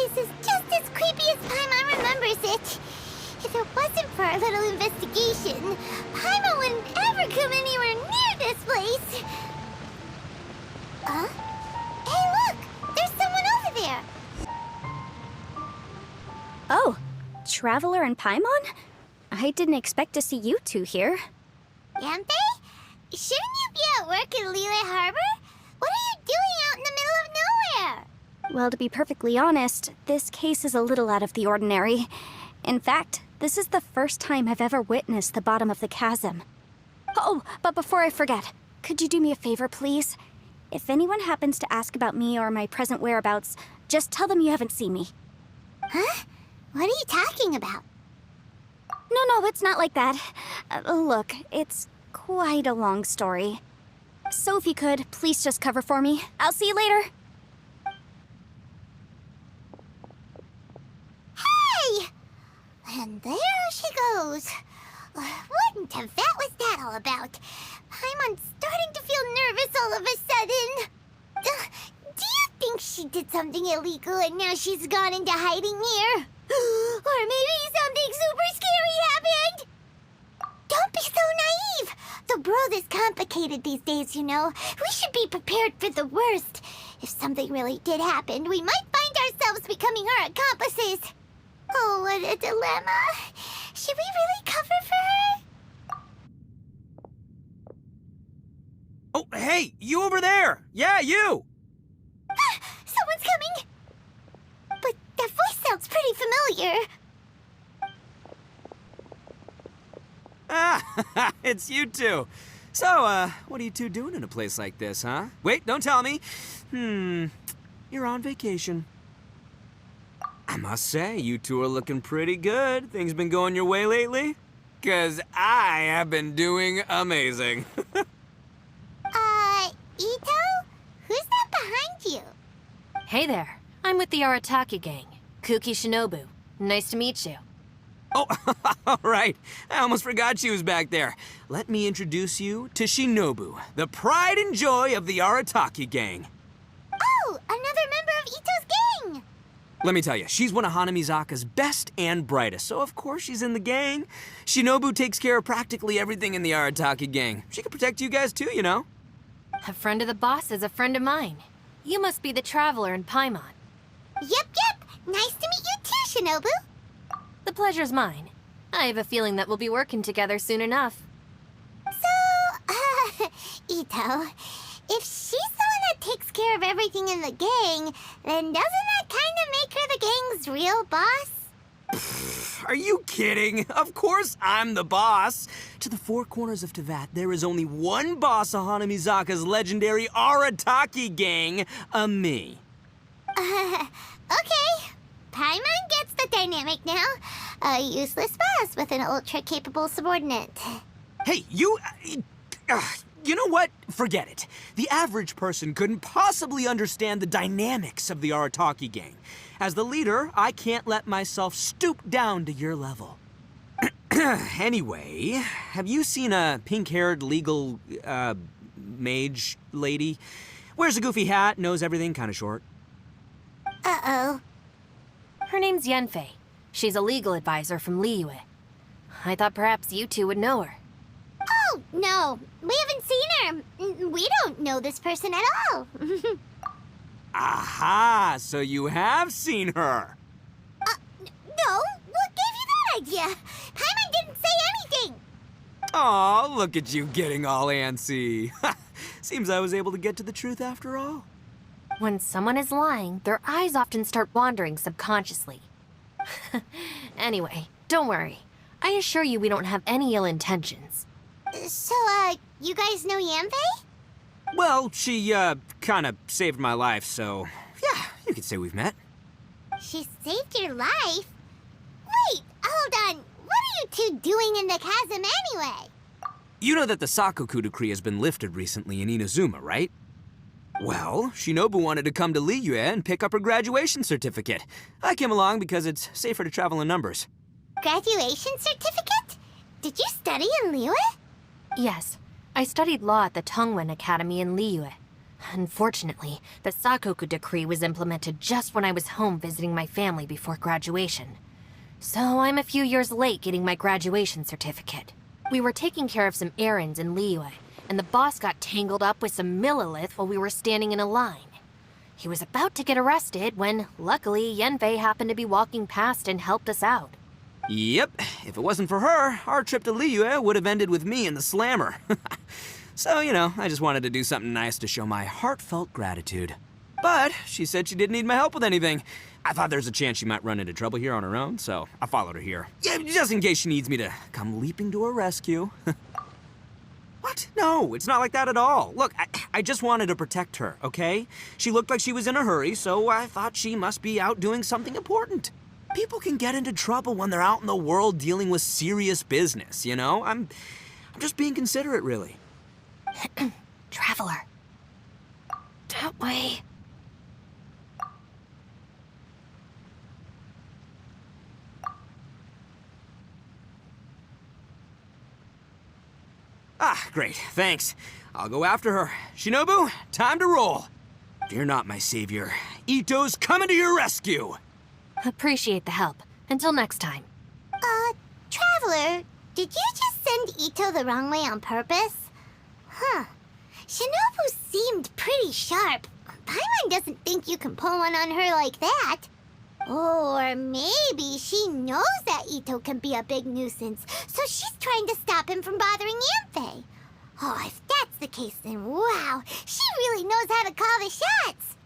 place is just as creepy as Paimon remembers it. If it wasn't for our little investigation, Paimon wouldn't ever come anywhere near this place. Huh? Hey, look! There's someone over there! Oh, Traveler and Paimon? I didn't expect to see you two here. Yampe? Shouldn't you be at work in Liyue Harbor? What are you doing out in the middle of nowhere? Well, to be perfectly honest, this case is a little out of the ordinary. In fact, this is the first time I've ever witnessed the bottom of the chasm. Oh, but before I forget, could you do me a favor, please? If anyone happens to ask about me or my present whereabouts, just tell them you haven't seen me. Huh? What are you talking about? No, it's not like that. Look, it's quite a long story. So if you could, please just cover for me. I'll see you later. Hey! And there she goes. What in Teyvat was that all about? Paimon's starting to feel nervous all of a sudden. Do you think she did something illegal and now she's gone into hiding here? Or maybe something super scary happened? Don't be so naive! The world is complicated these days, you know. We should be prepared for the worst. If something really did happen, we might find ourselves becoming her accomplices. Oh, what a dilemma. Should we really cover for her? Oh, hey, you over there! Yeah, you! Someone's coming! But that voice sounds pretty familiar. Ah, it's you two. So, what are you two doing in a place like this, huh? Wait, don't tell me. You're on vacation. I must say, you two are looking pretty good. Things been going your way lately? 'Cause I have been doing amazing. Ito? Who's that behind you? Hey there. I'm with the Arataki gang. Kuki Shinobu. Nice to meet you. Oh, all right. I almost forgot she was back there. Let me introduce you to Shinobu, the pride and joy of the Arataki gang. Oh, another member of Ito's gang! Let me tell you, she's one of Hanamizaka's best and brightest, so of course she's in the gang. Shinobu takes care of practically everything in the Arataki gang. She can protect you guys too, you know. A friend of the boss is a friend of mine. You must be the Traveler in Paimon. Yep. Nice to meet you too, Shinobu. The pleasure's mine. I have a feeling that we'll be working together soon enough. So, Ito, if she's the one that takes care of everything in the gang, then doesn't that kind of make her the gang's real boss? Are you kidding? Of course I'm the boss. To the four corners of Teyvat, there is only one boss of Hanamizaka's legendary Arataki gang, me. Okay. Paimon gets the dynamic now. A useless boss with an ultra-capable subordinate. Hey, you know what? Forget it. The average person couldn't possibly understand the dynamics of the Arataki gang. As the leader, I can't let myself stoop down to your level. Anyway, have you seen a pink-haired legal, mage lady? Wears a goofy hat, knows everything, kinda short. Uh-oh. Her name's Yenfei. She's a legal advisor from Liyue. I thought perhaps you two would know her. Oh, no. We haven't seen her. We don't know this person at all. Aha! So you have seen her. No. What gave you that idea? Paimon didn't say anything. Aw, look at you getting all antsy. Seems I was able to get to the truth after all. When someone is lying, their eyes often start wandering subconsciously. Anyway, don't worry. I assure you we don't have any ill intentions. So, you guys know Yanfei? Well, she, kinda saved my life, so yeah, you could say we've met. She saved your life? Wait, hold on. What are you two doing in the chasm anyway? You know that the Sakoku decree has been lifted recently in Inazuma, right? Well, Shinobu wanted to come to Liyue and pick up her graduation certificate. I came along because it's safer to travel in numbers. Graduation certificate? Did you study in Liyue? Yes, I studied law at the Tongwen Academy in Liyue. Unfortunately, the Sakoku decree was implemented just when I was home visiting my family before graduation. So I'm a few years late getting my graduation certificate. We were taking care of some errands in Liyue, and the boss got tangled up with some Millilith while we were standing in a line. He was about to get arrested when, luckily, Yenfei happened to be walking past and helped us out. Yep, if it wasn't for her, our trip to Liyue would have ended with me and the Slammer. So, I just wanted to do something nice to show my heartfelt gratitude. But she said she didn't need my help with anything. I thought there's a chance she might run into trouble here on her own, so I followed her here. Yeah, just in case she needs me to come leaping to her rescue. What? No, it's not like that at all. Look, I just wanted to protect her, okay? She looked like she was in a hurry, so I thought she must be out doing something important. People can get into trouble when they're out in the world dealing with serious business, I'm just being considerate, really. Traveler. That way. Ah, great, thanks. I'll go after her. Shinobu, time to roll. Fear not, my savior. Ito's coming to your rescue. Appreciate the help. Until next time. Traveler, did you just send Ito the wrong way on purpose? Huh. Shinobu seemed pretty sharp. Paimon doesn't think you can pull one on her like that. Or maybe she knows that Ito can be a big nuisance, so she's trying to stop him from bothering Yanfei. Oh, if that's the case, then wow, she really knows how to call the shots.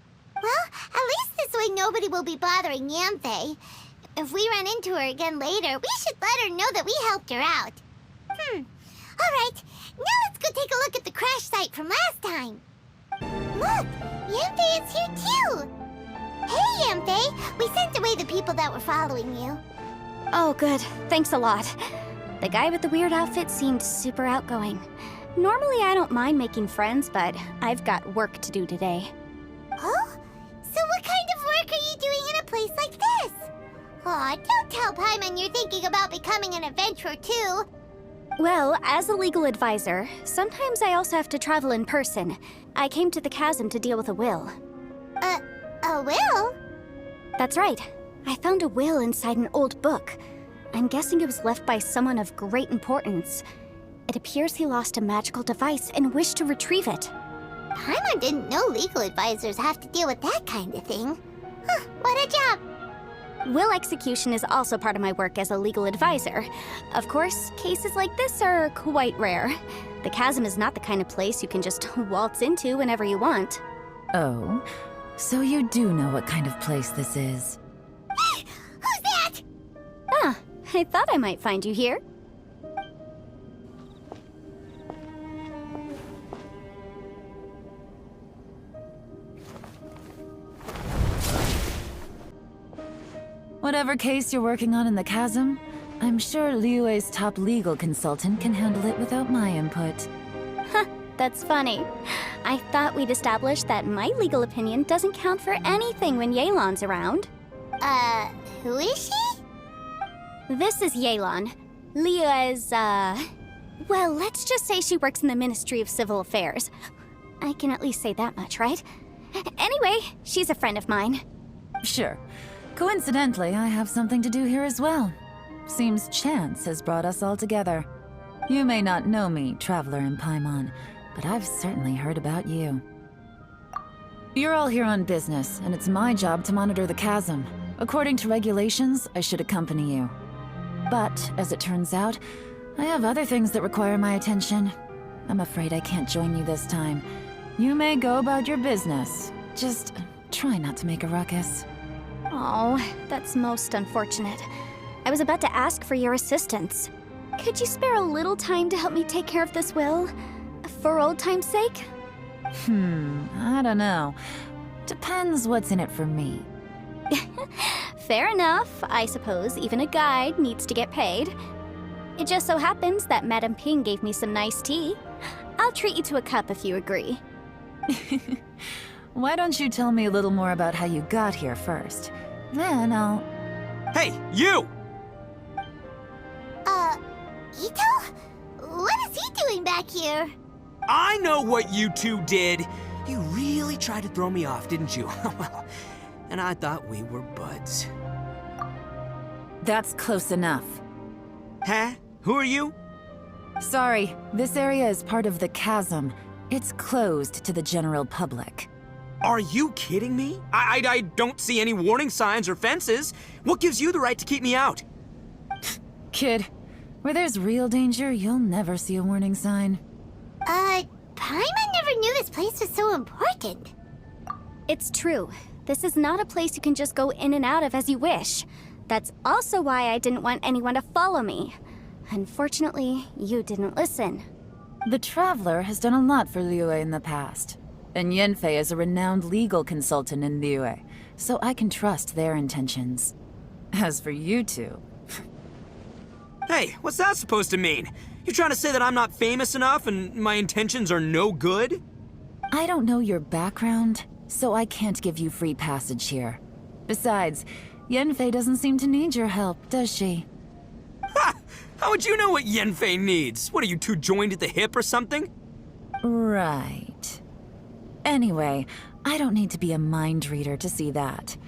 Well, at least this way nobody will be bothering Yanfei. If we run into her again later, we should let her know that we helped her out. Alright, now let's go take a look at the crash site from last time. Look, Yanfei is here too. Hey, Yanfei, we sent away the people that were following you. Oh, good. Thanks a lot. The guy with the weird outfit seemed super outgoing. Normally, I don't mind making friends, but I've got work to do today. Oh? So what kind of work are you doing in a place like this? Aw, don't tell Paimon you're thinking about becoming an adventurer too. Well, as a legal advisor, sometimes I also have to travel in person. I came to the Chasm to deal with a will. A will? That's right. I found a will inside an old book. I'm guessing it was left by someone of great importance. It appears he lost a magical device and wished to retrieve it. Paimon didn't know legal advisors have to deal with that kind of thing. Huh, what a job. Will execution is also part of my work as a legal advisor. Of course, cases like this are quite rare. The Chasm is not the kind of place you can just waltz into whenever you want. Oh, so you do know what kind of place this is. Who's that? Ah, I thought I might find you here. Whatever case you're working on in the Chasm, I'm sure Liyue's top legal consultant can handle it without my input. Huh, that's funny. I thought we'd established that my legal opinion doesn't count for anything when Yelan's around. Who is she? This is Yelan. Liyue's, well, let's just say she works in the Ministry of Civil Affairs. I can at least say that much, right? Anyway, she's a friend of mine. Sure. Coincidentally, I have something to do here as well. Seems chance has brought us all together. You may not know me, Traveler in Paimon, but I've certainly heard about you. You're all here on business, and it's my job to monitor the Chasm. According to regulations, I should accompany you. But, as it turns out, I have other things that require my attention. I'm afraid I can't join you this time. You may go about your business. Just try not to make a ruckus. Oh, that's most unfortunate. I was about to ask for your assistance. Could you spare a little time to help me take care of this will? For old time's sake? I don't know. Depends what's in it for me. Fair enough. I suppose even a guide needs to get paid. It just so happens that Madame Ping gave me some nice tea. I'll treat you to a cup if you agree. Why don't you tell me a little more about how you got here first? Then I'll... Hey, you! Ito? What is he doing back here? I know what you two did. You really tried to throw me off, didn't you? Well, and I thought we were buds. That's close enough. Huh? Who are you? Sorry, this area is part of the Chasm. It's closed to the general public. Are you kidding me? I don't see any warning signs or fences. What gives you the right to keep me out? Kid, where there's real danger, you'll never see a warning sign. Paimon never knew this place was so important. It's true. This is not a place you can just go in and out of as you wish. That's also why I didn't want anyone to follow me. Unfortunately, you didn't listen. The Traveler has done a lot for Liyue in the past. And Yenfei is a renowned legal consultant in Liyue, so I can trust their intentions. As for you two... Hey, what's that supposed to mean? You trying to say that I'm not famous enough and my intentions are no good? I don't know your background, so I can't give you free passage here. Besides, Yenfei doesn't seem to need your help, does she? Ha! How would you know what Yenfei needs? What, are you two joined at the hip or something? Right. Anyway, I don't need to be a mind reader to see that.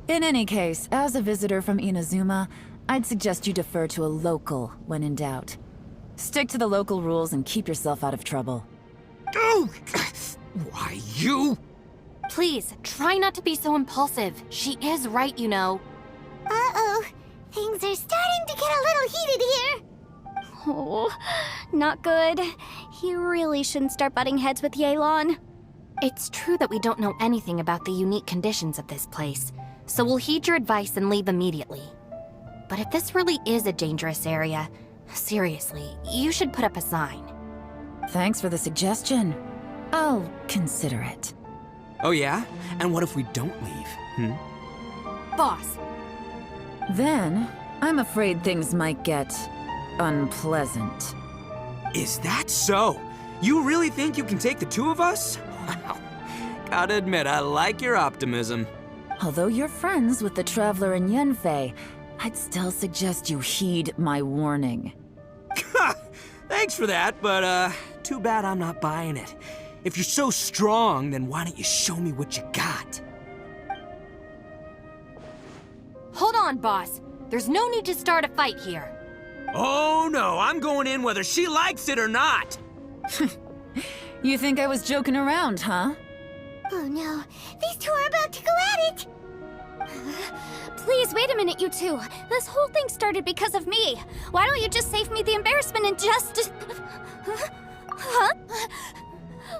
In any case, as a visitor from Inazuma, I'd suggest you defer to a local when in doubt. Stick to the local rules and keep yourself out of trouble. Oh! Why, you? Please, try not to be so impulsive. She is right, you know. Uh-oh. Things are starting to get a little heated here. Oh, not good. He really shouldn't start butting heads with Yelan. It's true that we don't know anything about the unique conditions of this place, so we'll heed your advice and leave immediately. But if this really is a dangerous area, seriously, you should put up a sign. Thanks for the suggestion. I'll consider it. Oh yeah? And what if we don't leave? Boss, Then, I'm afraid things might get... unpleasant. Is that so? You really think you can take the two of us? Wow. Gotta admit, I like your optimism. Although you're friends with the Traveler and Yenfei, I'd still suggest you heed my warning. Thanks for that, but too bad I'm not buying it. If you're so strong, then why don't you show me what you got? hold on, boss. There's no need to start a fight here. Oh no, I'm going in whether she likes it or not. You think I was joking around, huh? Oh no, these two are about to go at it! Please, wait a minute, you two. This whole thing started because of me. Why don't you just save me the embarrassment and just... Huh?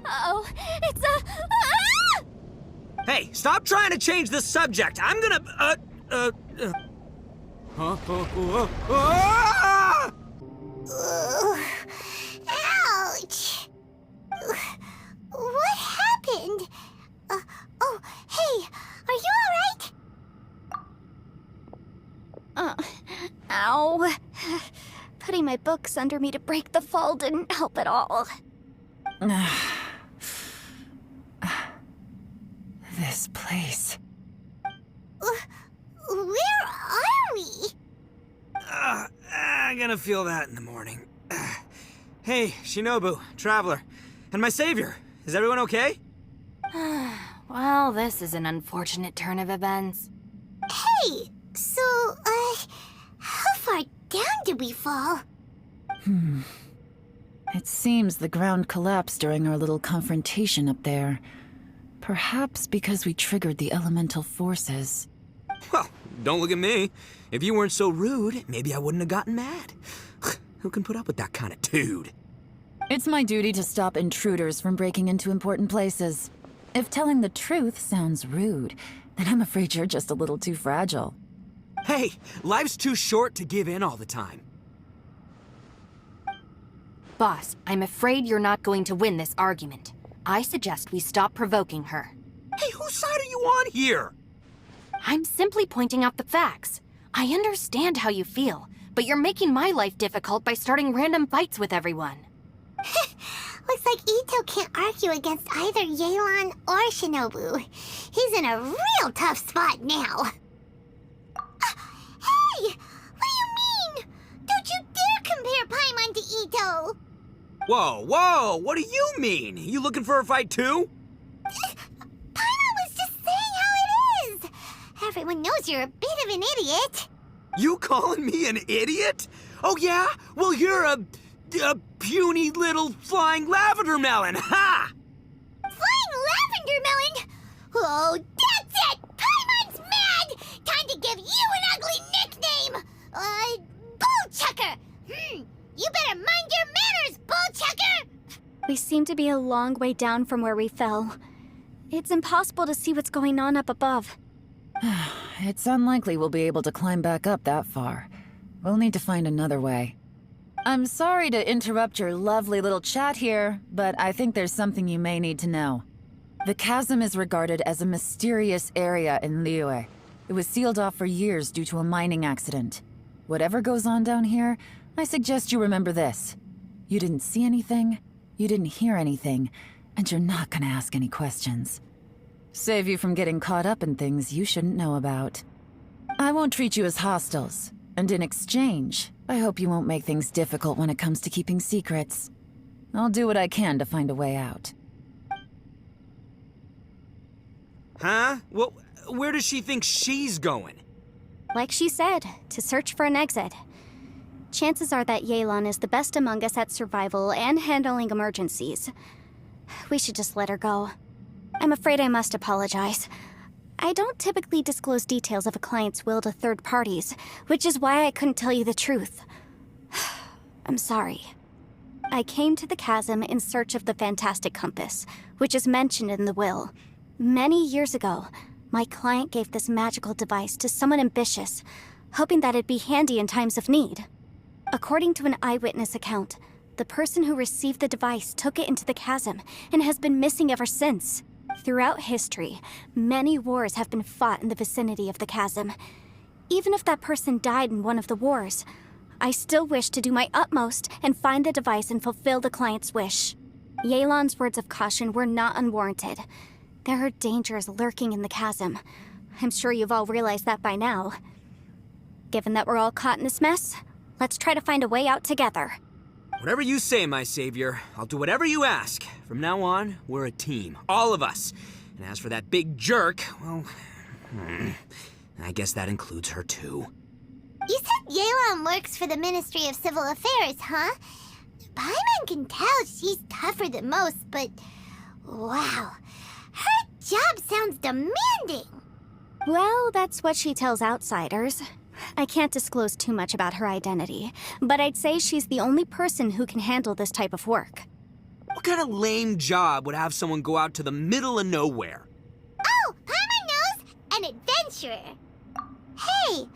Uh-oh, it's a... Ah! Hey, stop trying to change the subject. I'm gonna, ah! Ugh. Ouch! Ugh. What happened? Oh, hey, are you alright? Ow. Putting my books under me to break the fall didn't help at all. This place. Where are we? I'm gonna feel that in the morning. Hey, Shinobu, Traveler, and my savior. Is everyone okay? Well, this is an unfortunate turn of events. Hey, so, how far down did we fall? It seems the ground collapsed during our little confrontation up there. Perhaps because we triggered the elemental forces. Well, don't look at me. If you weren't so rude, maybe I wouldn't have gotten mad. Who can put up with that kind of dude? It's my duty to stop intruders from breaking into important places. If telling the truth sounds rude, then I'm afraid you're just a little too fragile. Hey, life's too short to give in all the time. Boss, I'm afraid you're not going to win this argument. I suggest we stop provoking her. Hey, whose side are you on here? I'm simply pointing out the facts. I understand how you feel, but you're making my life difficult by starting random fights with everyone. Looks like Ito can't argue against either Yelan or Shinobu. He's in a real tough spot now. Hey! What do you mean? Don't you dare compare Paimon to Ito! Whoa, what do you mean? You looking for a fight too? everyone knows you're a bit of an idiot. You calling me an idiot? Oh yeah? Well, you're a puny little flying lavender melon, ha! Flying lavender melon? Oh, that's it! Paimon's mad! Time to give you an ugly nickname! Bullchucker! You better mind your manners, Bullchucker! We seem to be a long way down from where we fell. It's impossible to see what's going on up above. It's unlikely we'll be able to climb back up that far. We'll need to find another way. I'm sorry to interrupt your lovely little chat here, but I think there's something you may need to know. The chasm is regarded as a mysterious area in Liyue. It was sealed off for years due to a mining accident. Whatever goes on down here, I suggest you remember this. You didn't see anything, you didn't hear anything, and you're not gonna ask any questions. Save you from getting caught up in things you shouldn't know about. I won't treat you as hostiles, and in exchange, I hope you won't make things difficult when it comes to keeping secrets. I'll do what I can to find a way out. Huh? Well, where does she think she's going? Like she said, to search for an exit. Chances are that Yelan is the best among us at survival and handling emergencies. We should just let her go. I'm afraid I must apologize. I don't typically disclose details of a client's will to third parties, which is why I couldn't tell you the truth. I'm sorry. I came to the chasm in search of the fantastic compass, which is mentioned in the will. Many years ago, my client gave this magical device to someone ambitious, hoping that it'd be handy in times of need. According to an eyewitness account, the person who received the device took it into the chasm and has been missing ever since. Throughout history, many wars have been fought in the vicinity of the chasm. Even if that person died in one of the wars, I still wish to do my utmost and find the device and fulfill the client's wish. Yelan's words of caution were not unwarranted. There are dangers lurking in the chasm. I'm sure you've all realized that by now. Given that we're all caught in this mess, let's try to find a way out together. Whatever you say, my savior. I'll do whatever you ask. From now on, we're a team. All of us. And as for that big jerk, well, I guess that includes her too. You said Yelan works for the Ministry of Civil Affairs, huh? Paimon can tell she's tougher than most, but wow. Her job sounds demanding. Well, that's what she tells outsiders. I can't disclose too much about her identity, but I'd say she's the only person who can handle this type of work. What kind of lame job would have someone go out to the middle of nowhere? Oh, Paimon knows! An adventurer. Hey,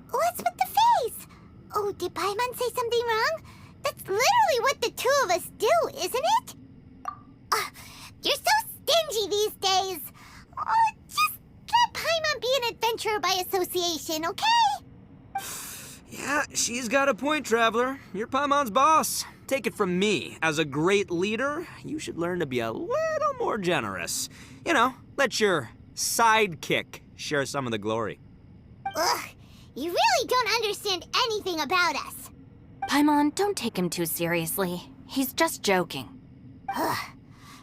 what's with the face? Oh, did Paimon say something wrong? That's literally what the two of us do, isn't it? You're so stingy these days. Just let Paimon be an adventurer by association, okay? Yeah, she's got a point, Traveler. You're Paimon's boss. Take it from me. As a great leader, you should learn to be a little more generous. You know, let your sidekick share some of the glory. Ugh, you really don't understand anything about us. Paimon, don't take him too seriously. He's just joking. Ugh,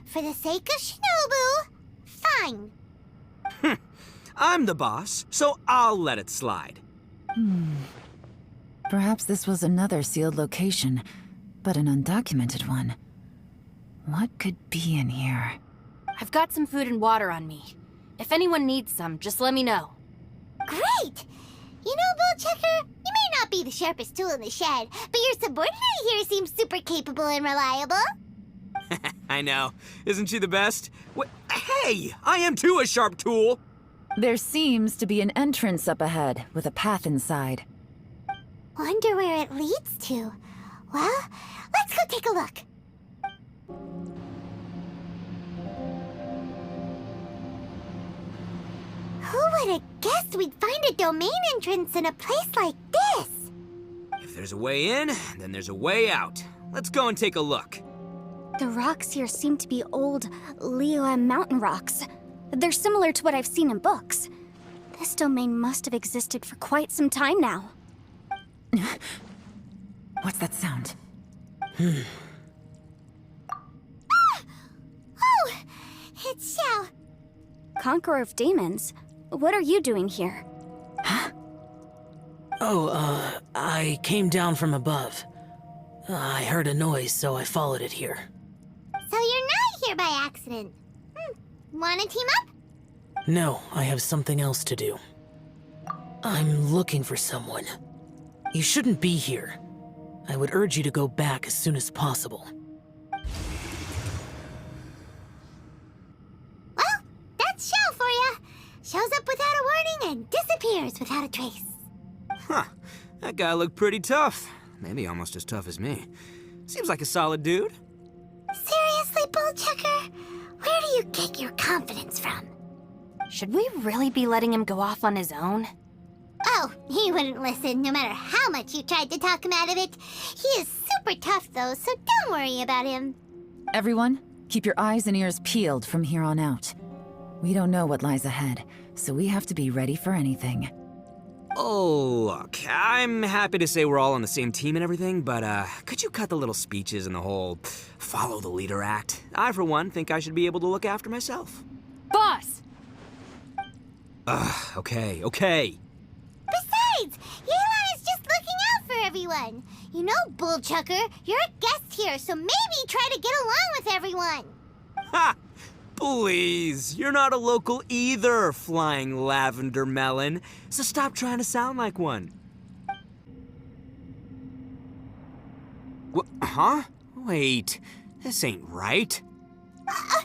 for the sake of Shinobu, fine. I'm the boss, so I'll let it slide. Perhaps this was another sealed location, but an undocumented one. What could be in here? I've got some food and water on me. If anyone needs some, just let me know. Great! You know, Bullchucker, you may not be the sharpest tool in the shed, but your subordinate here seems super capable and reliable. I know. Isn't she the best? Hey, I am too a sharp tool. There seems to be an entrance up ahead, with a path inside. Wonder where it leads to. Well, let's go take a look. Who would have guessed we'd find a domain entrance in a place like this? If there's a way in, then there's a way out. Let's go and take a look. The rocks here seem to be old Liyue mountain rocks. They're similar to what I've seen in books. This domain must have existed for quite some time now. What's that sound? Oh, it's Xiao. Conqueror of Demons? What are you doing here? I came down from above. I heard a noise, so I followed it here. So you're not here by accident. Wanna team up? No, I have something else to do. I'm looking for someone. You shouldn't be here. I would urge you to go back as soon as possible. Well, that's Shell for ya. Shows up without a warning and disappears without a trace. Huh. That guy looked pretty tough. Maybe almost as tough as me. Seems like a solid dude. Seriously, Bullchucker? Where do you get your confidence from? Should we really be letting him go off on his own? Oh, he wouldn't listen no matter how much you tried to talk him out of it. He is super tough though, so don't worry about him. Everyone, keep your eyes and ears peeled from here on out. We don't know what lies ahead, so we have to be ready for anything. Oh, look, I'm happy to say we're all on the same team and everything, but could you cut the little speeches and the whole follow the leader act? I, for one, think I should be able to look after myself. Boss! Okay. Besides, Yelan is just looking out for everyone. You know, Bullchucker, you're a guest here, so maybe try to get along with everyone. Ha! Please, you're not a local either, flying lavender melon, so stop trying to sound like one. Huh? Wait, this ain't right. How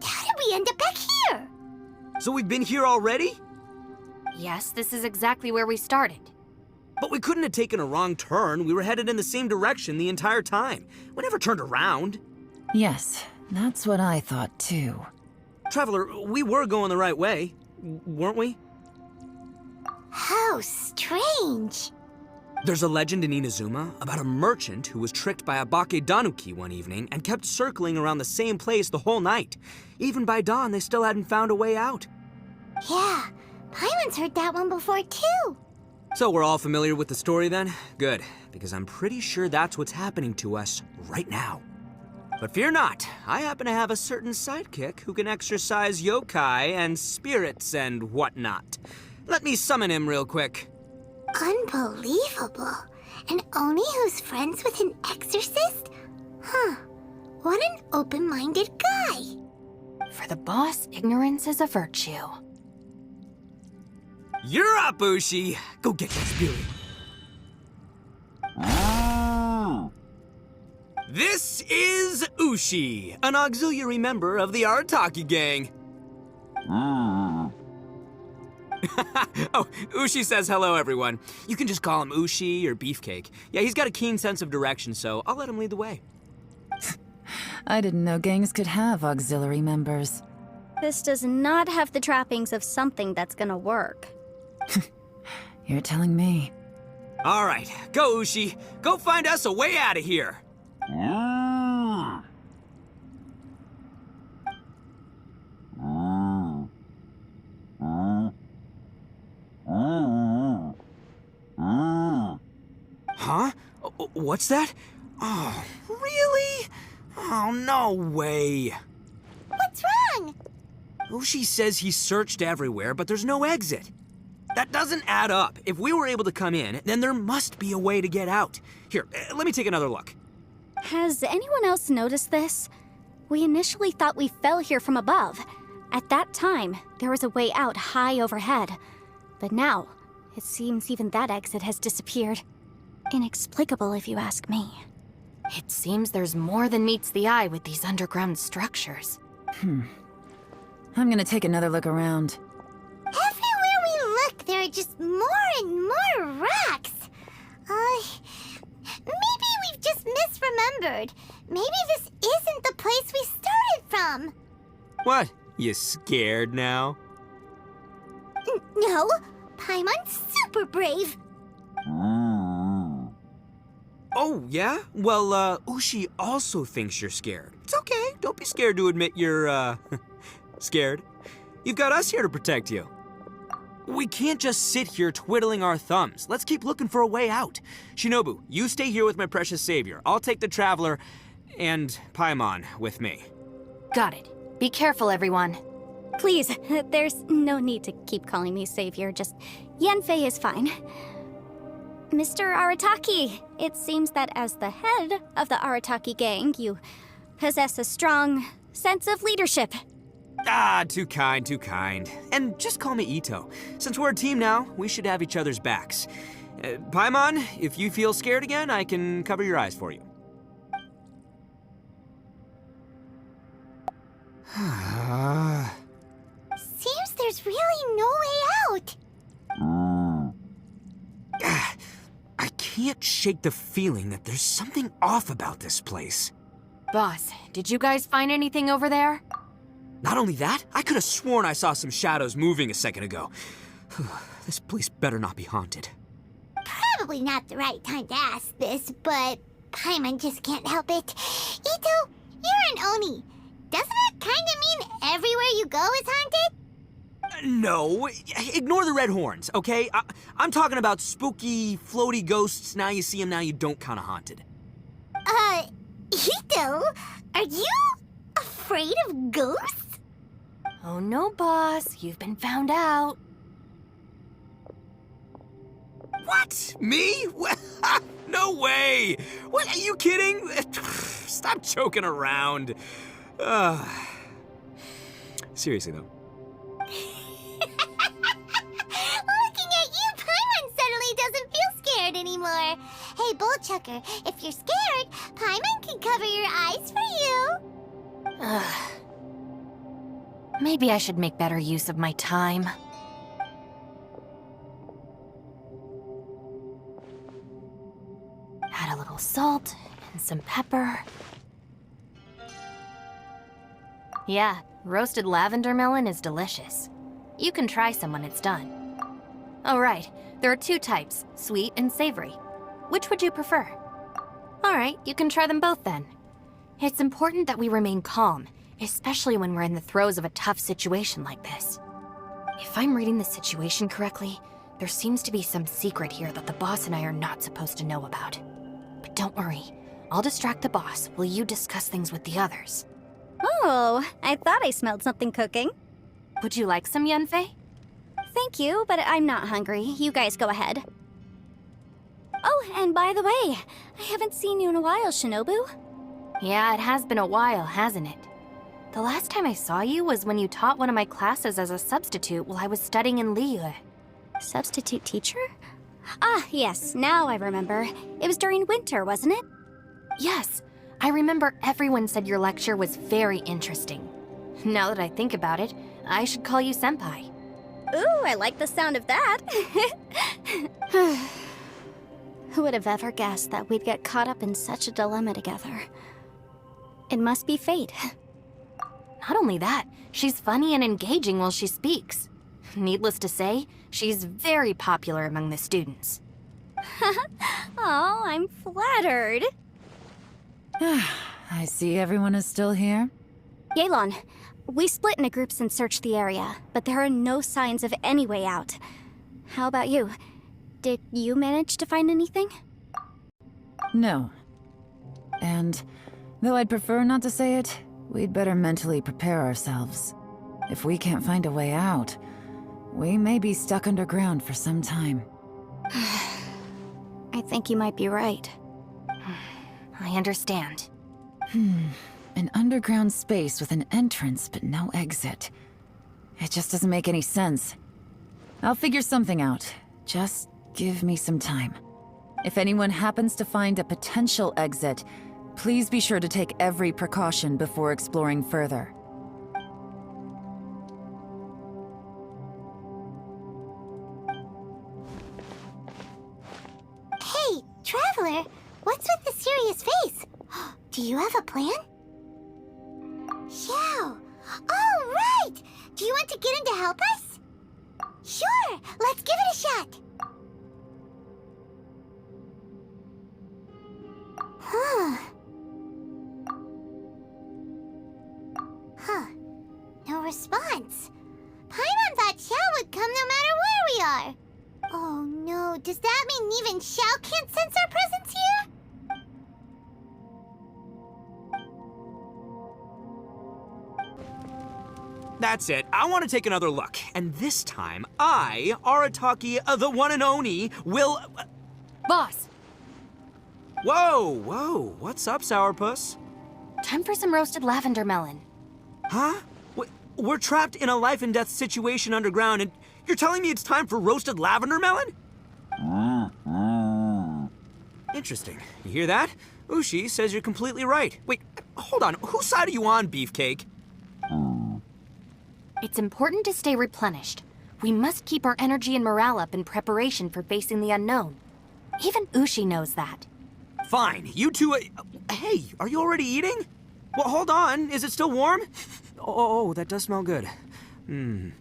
did we end up back here? So we've been here already? Yes, this is exactly where we started. But we couldn't have taken a wrong turn. We were headed in the same direction the entire time. We never turned around. Yes, that's what I thought too. Traveler, we were going the right way, weren't we? How strange. There's a legend in Inazuma about a merchant who was tricked by a Bakedanuki one evening and kept circling around the same place the whole night. Even by dawn, they still hadn't found a way out. Yeah, Paimon's heard that one before too. So we're all familiar with the story then? Good, because I'm pretty sure that's what's happening to us right now. But fear not, I happen to have a certain sidekick who can exercise yokai and spirits and whatnot. Let me summon him real quick. Unbelievable. And Oni who's friends with an exorcist? Huh. What an open-minded guy. For the boss, ignorance is a virtue. You're up, Ushi! Go get your spirit. This is Ushi, an auxiliary member of the Artaki gang. Oh, Ushi says hello, everyone. You can just call him Ushi or Beefcake. Yeah, he's got a keen sense of direction, so I'll let him lead the way. I didn't know gangs could have auxiliary members. This does not have the trappings of something that's gonna work. You're telling me. All right, go, Ushi. Go find us a way out of here. Huh? What's that? Oh, really? Oh, no way. What's wrong? Ushi says he searched everywhere, but there's no exit. That doesn't add up. If we were able to come in, then there must be a way to get out. Here, let me take another look. Has anyone else noticed this? We initially thought we fell here from above. At that time, there was a way out high overhead. But now, it seems even that exit has disappeared. Inexplicable, if you ask me. It seems there's more than meets the eye with these underground structures. I'm gonna take another look around. Everywhere we look, there are just more and more rocks. Maybe we've just misremembered. Maybe this isn't the place we started from. What? You scared now? No, Paimon's super brave. Oh, yeah? Well, Ushi also thinks you're scared. It's okay. Don't be scared to admit you're, scared. You've got us here to protect you. We can't just sit here twiddling our thumbs. Let's keep looking for a way out. Shinobu, you stay here with my precious savior. I'll take the Traveler and Paimon with me. Got it. Be careful, everyone. Please, there's no need to keep calling me Savior, just Yanfei is fine. Mr. Arataki, it seems that as the head of the Arataki gang, you possess a strong sense of leadership. Ah, too kind, too kind. And just call me Ito. Since we're a team now, we should have each other's backs. Paimon, if you feel scared again, I can cover your eyes for you. Seems there's really no way out. I can't shake the feeling that there's something off about this place. Boss, did you guys find anything over there? Not only that, I could have sworn I saw some shadows moving a second ago. This place better not be haunted. Probably not the right time to ask this, but Paimon just can't help it. Ito, you're an Oni. Doesn't that kind of mean everywhere you go is haunted? No, ignore the red horns, okay? I'm talking about spooky, floaty ghosts, now you see them, now you don't kind of haunted. Ito, are you afraid of ghosts? Oh no, boss. You've been found out. What? Me? No way! What, are you kidding? Stop joking around. Seriously, though. Looking at you, Paimon suddenly doesn't feel scared anymore. Hey, Bullchucker, if you're scared, Paimon can cover your eyes for you. Maybe I should make better use of my time. Add a little salt and some pepper. Yeah, roasted lavender melon is delicious. You can try some when it's done. Oh right, there are two types, sweet and savory. Which would you prefer? Alright, you can try them both then. It's important that we remain calm, especially when we're in the throes of a tough situation like this. If I'm reading the situation correctly, there seems to be some secret here that the boss and I are not supposed to know about. But don't worry, I'll distract the boss while you discuss things with the others. Oh, I thought I smelled something cooking. Would you like some, Yanfei? Thank you, but I'm not hungry. You guys go ahead. Oh, and by the way, I haven't seen you in a while, Shinobu. Yeah, it has been a while, hasn't it? The last time I saw you was when you taught one of my classes as a substitute while I was studying in Liyue. Substitute teacher? Ah, yes, now I remember. It was during winter, wasn't it? Yes, I remember everyone said your lecture was very interesting. Now that I think about it, I should call you Senpai. Ooh, I like the sound of that. Who would have ever guessed that we'd get caught up in such a dilemma together? It must be fate. Not only that, she's funny and engaging while she speaks. Needless to say, she's very popular among the students. Oh, I'm flattered. I see everyone is still here. Yelan, we split into groups and searched the area, but there are no signs of any way out. How about you? Did you manage to find anything? No. And though I'd prefer not to say it, we'd better mentally prepare ourselves. If we can't find a way out, we may be stuck underground for some time. I think you might be right. I understand. An underground space with an entrance but no exit. It just doesn't make any sense. I'll figure something out. Just give me some time. If anyone happens to find a potential exit, please be sure to take every precaution before exploring further. Hey, Traveler, what's with the serious face? Do you have a plan? Xiao! Oh, right! Do you want to get in to help us? Sure, let's give it a shot. No response. Paimon thought Xiao would come no matter where we are. Oh no, does that mean even Xiao can't sense our presence here? That's it. I want to take another look. And this time, I, Arataki, the one and only, will... Boss, Whoa, whoa, what's up, Sourpuss? time for some roasted lavender melon. Huh? We're trapped in a life and death situation underground, and you're telling me it's time for roasted lavender melon? Interesting. You hear that? Ushi says you're completely right. Wait, hold on. Whose side are you on, Beefcake? It's important to stay replenished. We must keep our energy and morale up in preparation for facing the unknown. Even Ushi knows that. Fine. You two. Hey, are you already eating? Well, hold on. Is it still warm? Oh, that does smell good. Fine.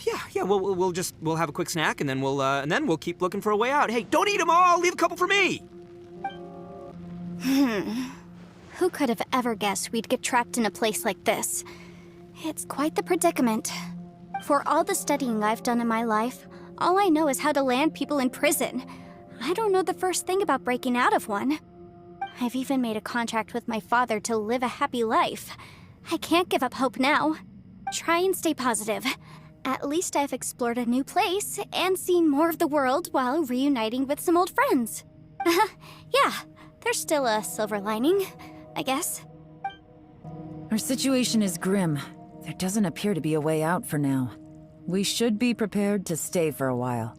Yeah. We'll have a quick snack, and then we'll keep looking for a way out. Hey, don't eat them all. Leave a couple for me. Who could have ever guessed we'd get trapped in a place like this? It's quite the predicament. For all the studying I've done in my life, all I know is how to land people in prison. I don't know the first thing about breaking out of one. I've even made a contract with my father to live a happy life. I can't give up hope now. Try and stay positive. At least I've explored a new place and seen more of the world while reuniting with some old friends. Yeah, there's still a silver lining, I guess. Our situation is grim. There doesn't appear to be a way out for now. We should be prepared to stay for a while.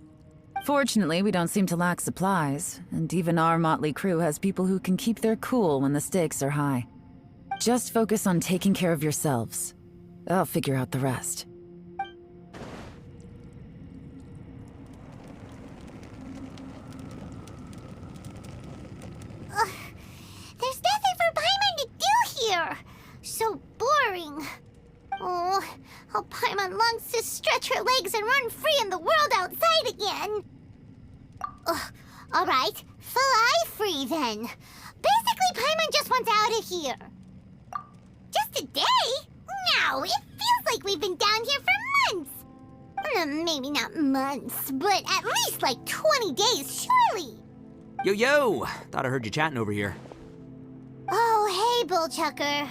Fortunately, we don't seem to lack supplies, and even our motley crew has people who can keep their cool when the stakes are high. Just focus on taking care of yourselves. I'll figure out the rest. There's nothing for Paimon to do here. So boring. Oh, how Paimon longs to stretch her legs and run free in the world outside again. All right, fly free then. Basically, Paimon just wants out of here. Just a day? No, it feels like we've been down here for months. Maybe not months, but at least like 20 days, surely. Yo! Thought I heard you chatting over here. Oh, hey, Bullchucker.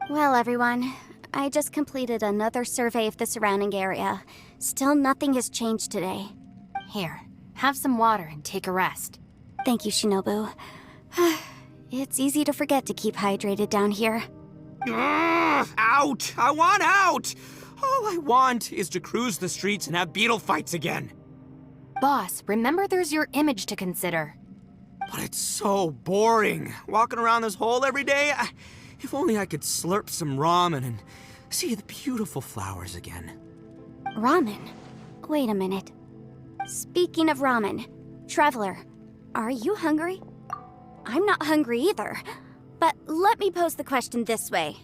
Well, everyone, I just completed another survey of the surrounding area. Still nothing has changed today. Here, have some water and take a rest. Thank you, Shinobu. It's easy to forget to keep hydrated down here. Out! I want out! All I want is to cruise the streets and have beetle fights again. Boss, remember there's your image to consider. But it's so boring, walking around this hole every day. If only I could slurp some ramen and see the beautiful flowers again. Ramen? Wait a minute. Speaking of ramen, Traveler, are you hungry? I'm not hungry either. But let me pose the question this way.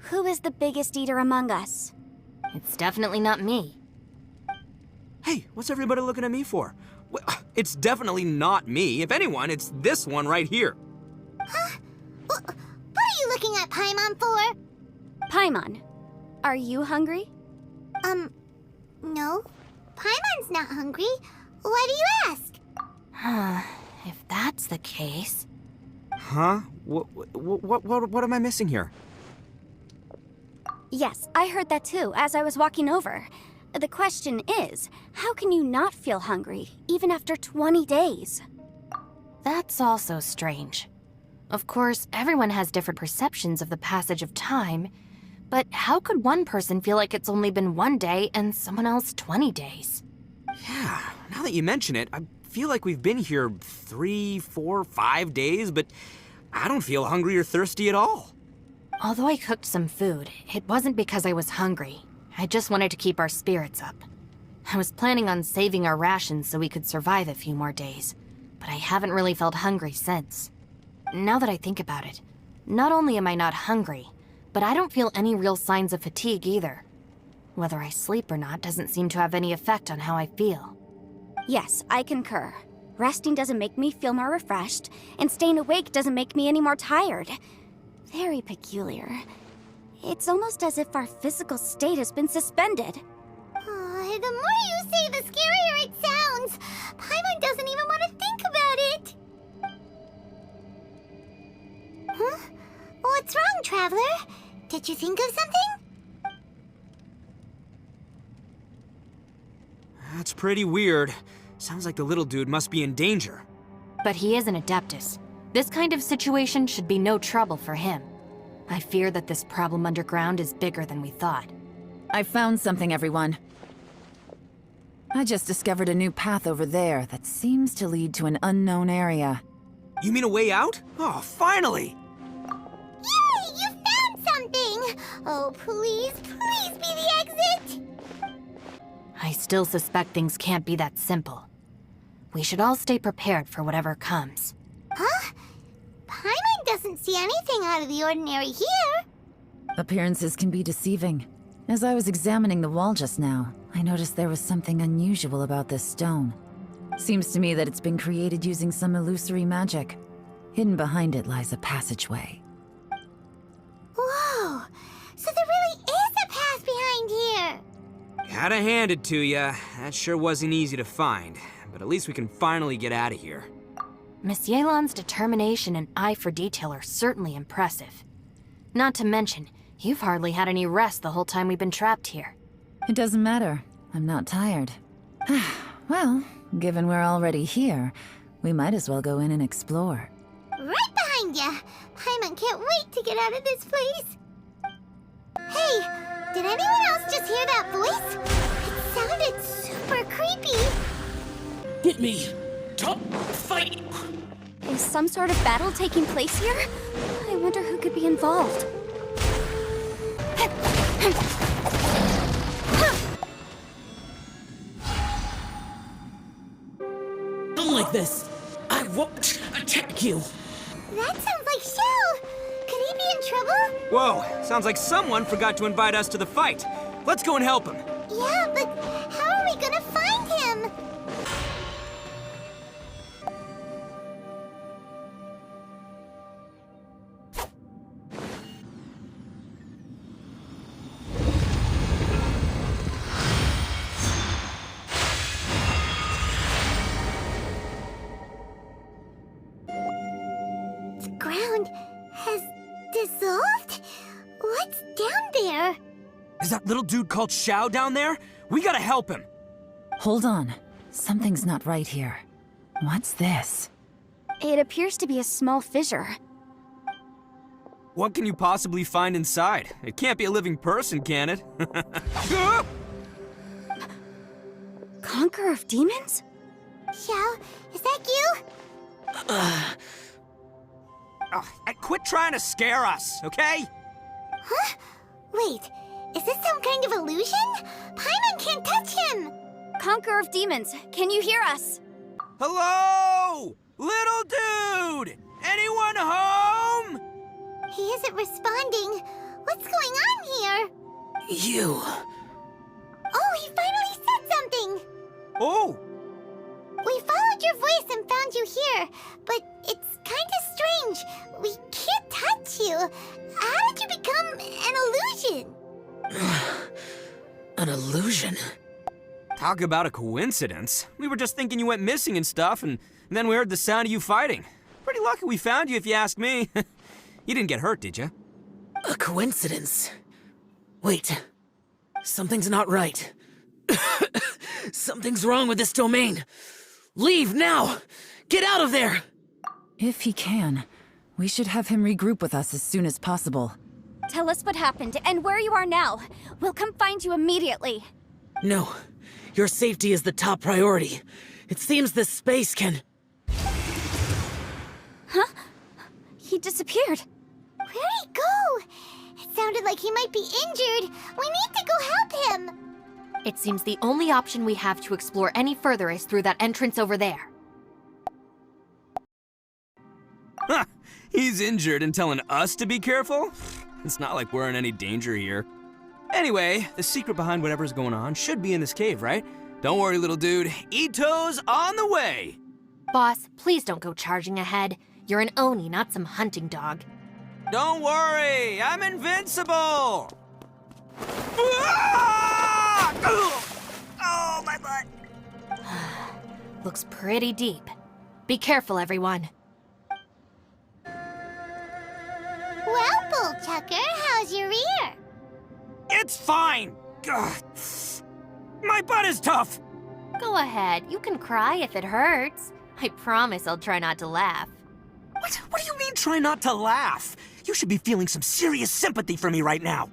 Who is the biggest eater among us? It's definitely not me. Hey, what's everybody looking at me for? Well, it's definitely not me. If anyone, it's this one right here. Huh? What are you looking at Paimon for? Paimon, are you hungry? No. Paimon's not hungry. Why do you ask? If that's the case... Huh? What am I missing here? Yes, I heard that too, as I was walking over. The question is, how can you not feel hungry, even after 20 days? That's also strange. Of course, everyone has different perceptions of the passage of time, but how could one person feel like it's only been 1 day and someone else 20 days? Yeah, now that you mention it, I feel like we've been here 3, 4, 5 days, but I don't feel hungry or thirsty at all. Although I cooked some food, it wasn't because I was hungry. I just wanted to keep our spirits up. I was planning on saving our rations so we could survive a few more days, but I haven't really felt hungry since. Now that I think about it, not only am I not hungry, but I don't feel any real signs of fatigue either. Whether I sleep or not doesn't seem to have any effect on how I feel. Yes, I concur. Resting doesn't make me feel more refreshed, and staying awake doesn't make me any more tired. Very peculiar. It's almost as if our physical state has been suspended. The more you say, the scarier it sounds. Paimon doesn't even want to think about it. Huh? What's wrong, Traveler? Did you think of something? That's pretty weird. Sounds like the little dude must be in danger. But he is an Adeptus. This kind of situation should be no trouble for him. I fear that this problem underground is bigger than we thought. I found something, everyone. I just discovered a new path over there that seems to lead to an unknown area. You mean a way out? Oh, finally! Yay! You found something! Oh, please, please be the exit! I still suspect things can't be that simple. We should all stay prepared for whatever comes. Huh? Paimon doesn't see anything out of the ordinary here. Appearances can be deceiving. As I was examining the wall just now, I noticed there was something unusual about this stone. Seems to me that it's been created using some illusory magic. Hidden behind it lies a passageway. Whoa! So there really is a path behind here! Gotta hand it to ya. That sure wasn't easy to find. But at least we can finally get out of here. Miss Yelan's determination and eye for detail are certainly impressive. Not to mention, you've hardly had any rest the whole time we've been trapped here. It doesn't matter. I'm not tired. Well, given we're already here, we might as well go in and explore. Right behind ya! Paimon can't wait to get out of this place! Hey, did anyone else just hear that voice? It sounded super creepy! Hit me! Top fight! Is some sort of battle taking place here? I wonder who could be involved. Don't like this! I won't attack you! That sounds like Shell! Could he be in trouble? Whoa, sounds like someone forgot to invite us to the fight. Let's go and help him. Yeah, but how are we gonna find him? The ground has dissolved? What's down there? Is that little dude called Xiao down there? We gotta help him. Hold on. Something's not right here. What's this? It appears to be a small fissure. What can you possibly find inside? It can't be a living person, can it? Conqueror of demons? Xiao, is that you? Oh, quit trying to scare us, okay? Huh? Wait, is this some kind of illusion? Paimon can't touch him! Conqueror of demons, can you hear us? Hello? Little dude! Anyone home? He isn't responding. What's going on here? You... Oh, he finally said something! Oh! We followed your voice and found you here, but it's kind of strange. We can't touch you. How did you become an illusion? An illusion? Talk about a coincidence. We were just thinking you went missing and stuff, and then we heard the sound of you fighting. Pretty lucky we found you, if you ask me. You didn't get hurt, did you? A coincidence? Wait. Something's not right. Something's wrong with this domain. Leave now! Get out of there! If he can, we should have him regroup with us as soon as possible. Tell us what happened and where you are now. We'll come find you immediately. No. Your safety is the top priority. It seems this space can... Huh? He disappeared. Where'd he go? It sounded like he might be injured. We need to go help him. It seems the only option we have to explore any further is through that entrance over there. Huh, he's injured and telling us to be careful? It's not like we're in any danger here. Anyway, the secret behind whatever's going on should be in this cave, right? Don't worry, little dude. Ito's on the way! Boss, please don't go charging ahead. You're an Oni, not some hunting dog. Don't worry, I'm invincible! Ah! Oh, my butt! Looks pretty deep. Be careful, everyone. Well, Bullchucker, how's your ear? It's fine! Ugh. My butt is tough! Go ahead, you can cry if it hurts. I promise I'll try not to laugh. What do you mean, try not to laugh? You should be feeling some serious sympathy for me right now.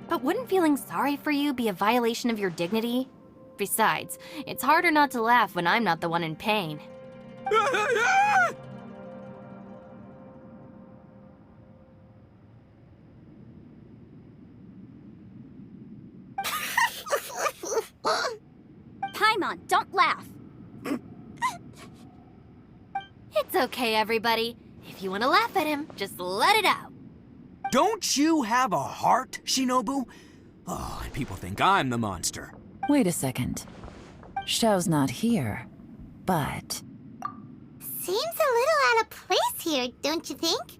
But wouldn't feeling sorry for you be a violation of your dignity? Besides, it's harder not to laugh when I'm not the one in pain. Paimon, don't laugh. It's okay, everybody. If you want to laugh at him, just let it out. Don't you have a heart, Shinobu? Oh, and people think I'm the monster. Wait a second. Xiao's not here, but... Seems a little out of place here, don't you think?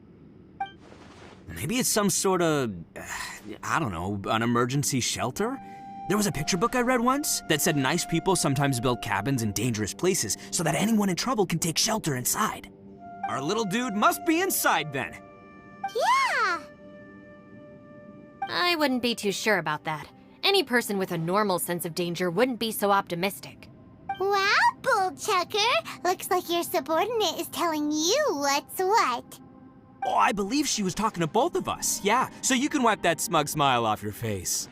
Maybe it's some sort of, I don't know, an emergency shelter? There was a picture book I read once that said nice people sometimes build cabins in dangerous places so that anyone in trouble can take shelter inside. Our little dude must be inside then. Yeah! I wouldn't be too sure about that. Any person with a normal sense of danger wouldn't be so optimistic. Wow, Bullchucker! Looks like your subordinate is telling you what's what. Oh, I believe she was talking to both of us. Yeah, so you can wipe that smug smile off your face.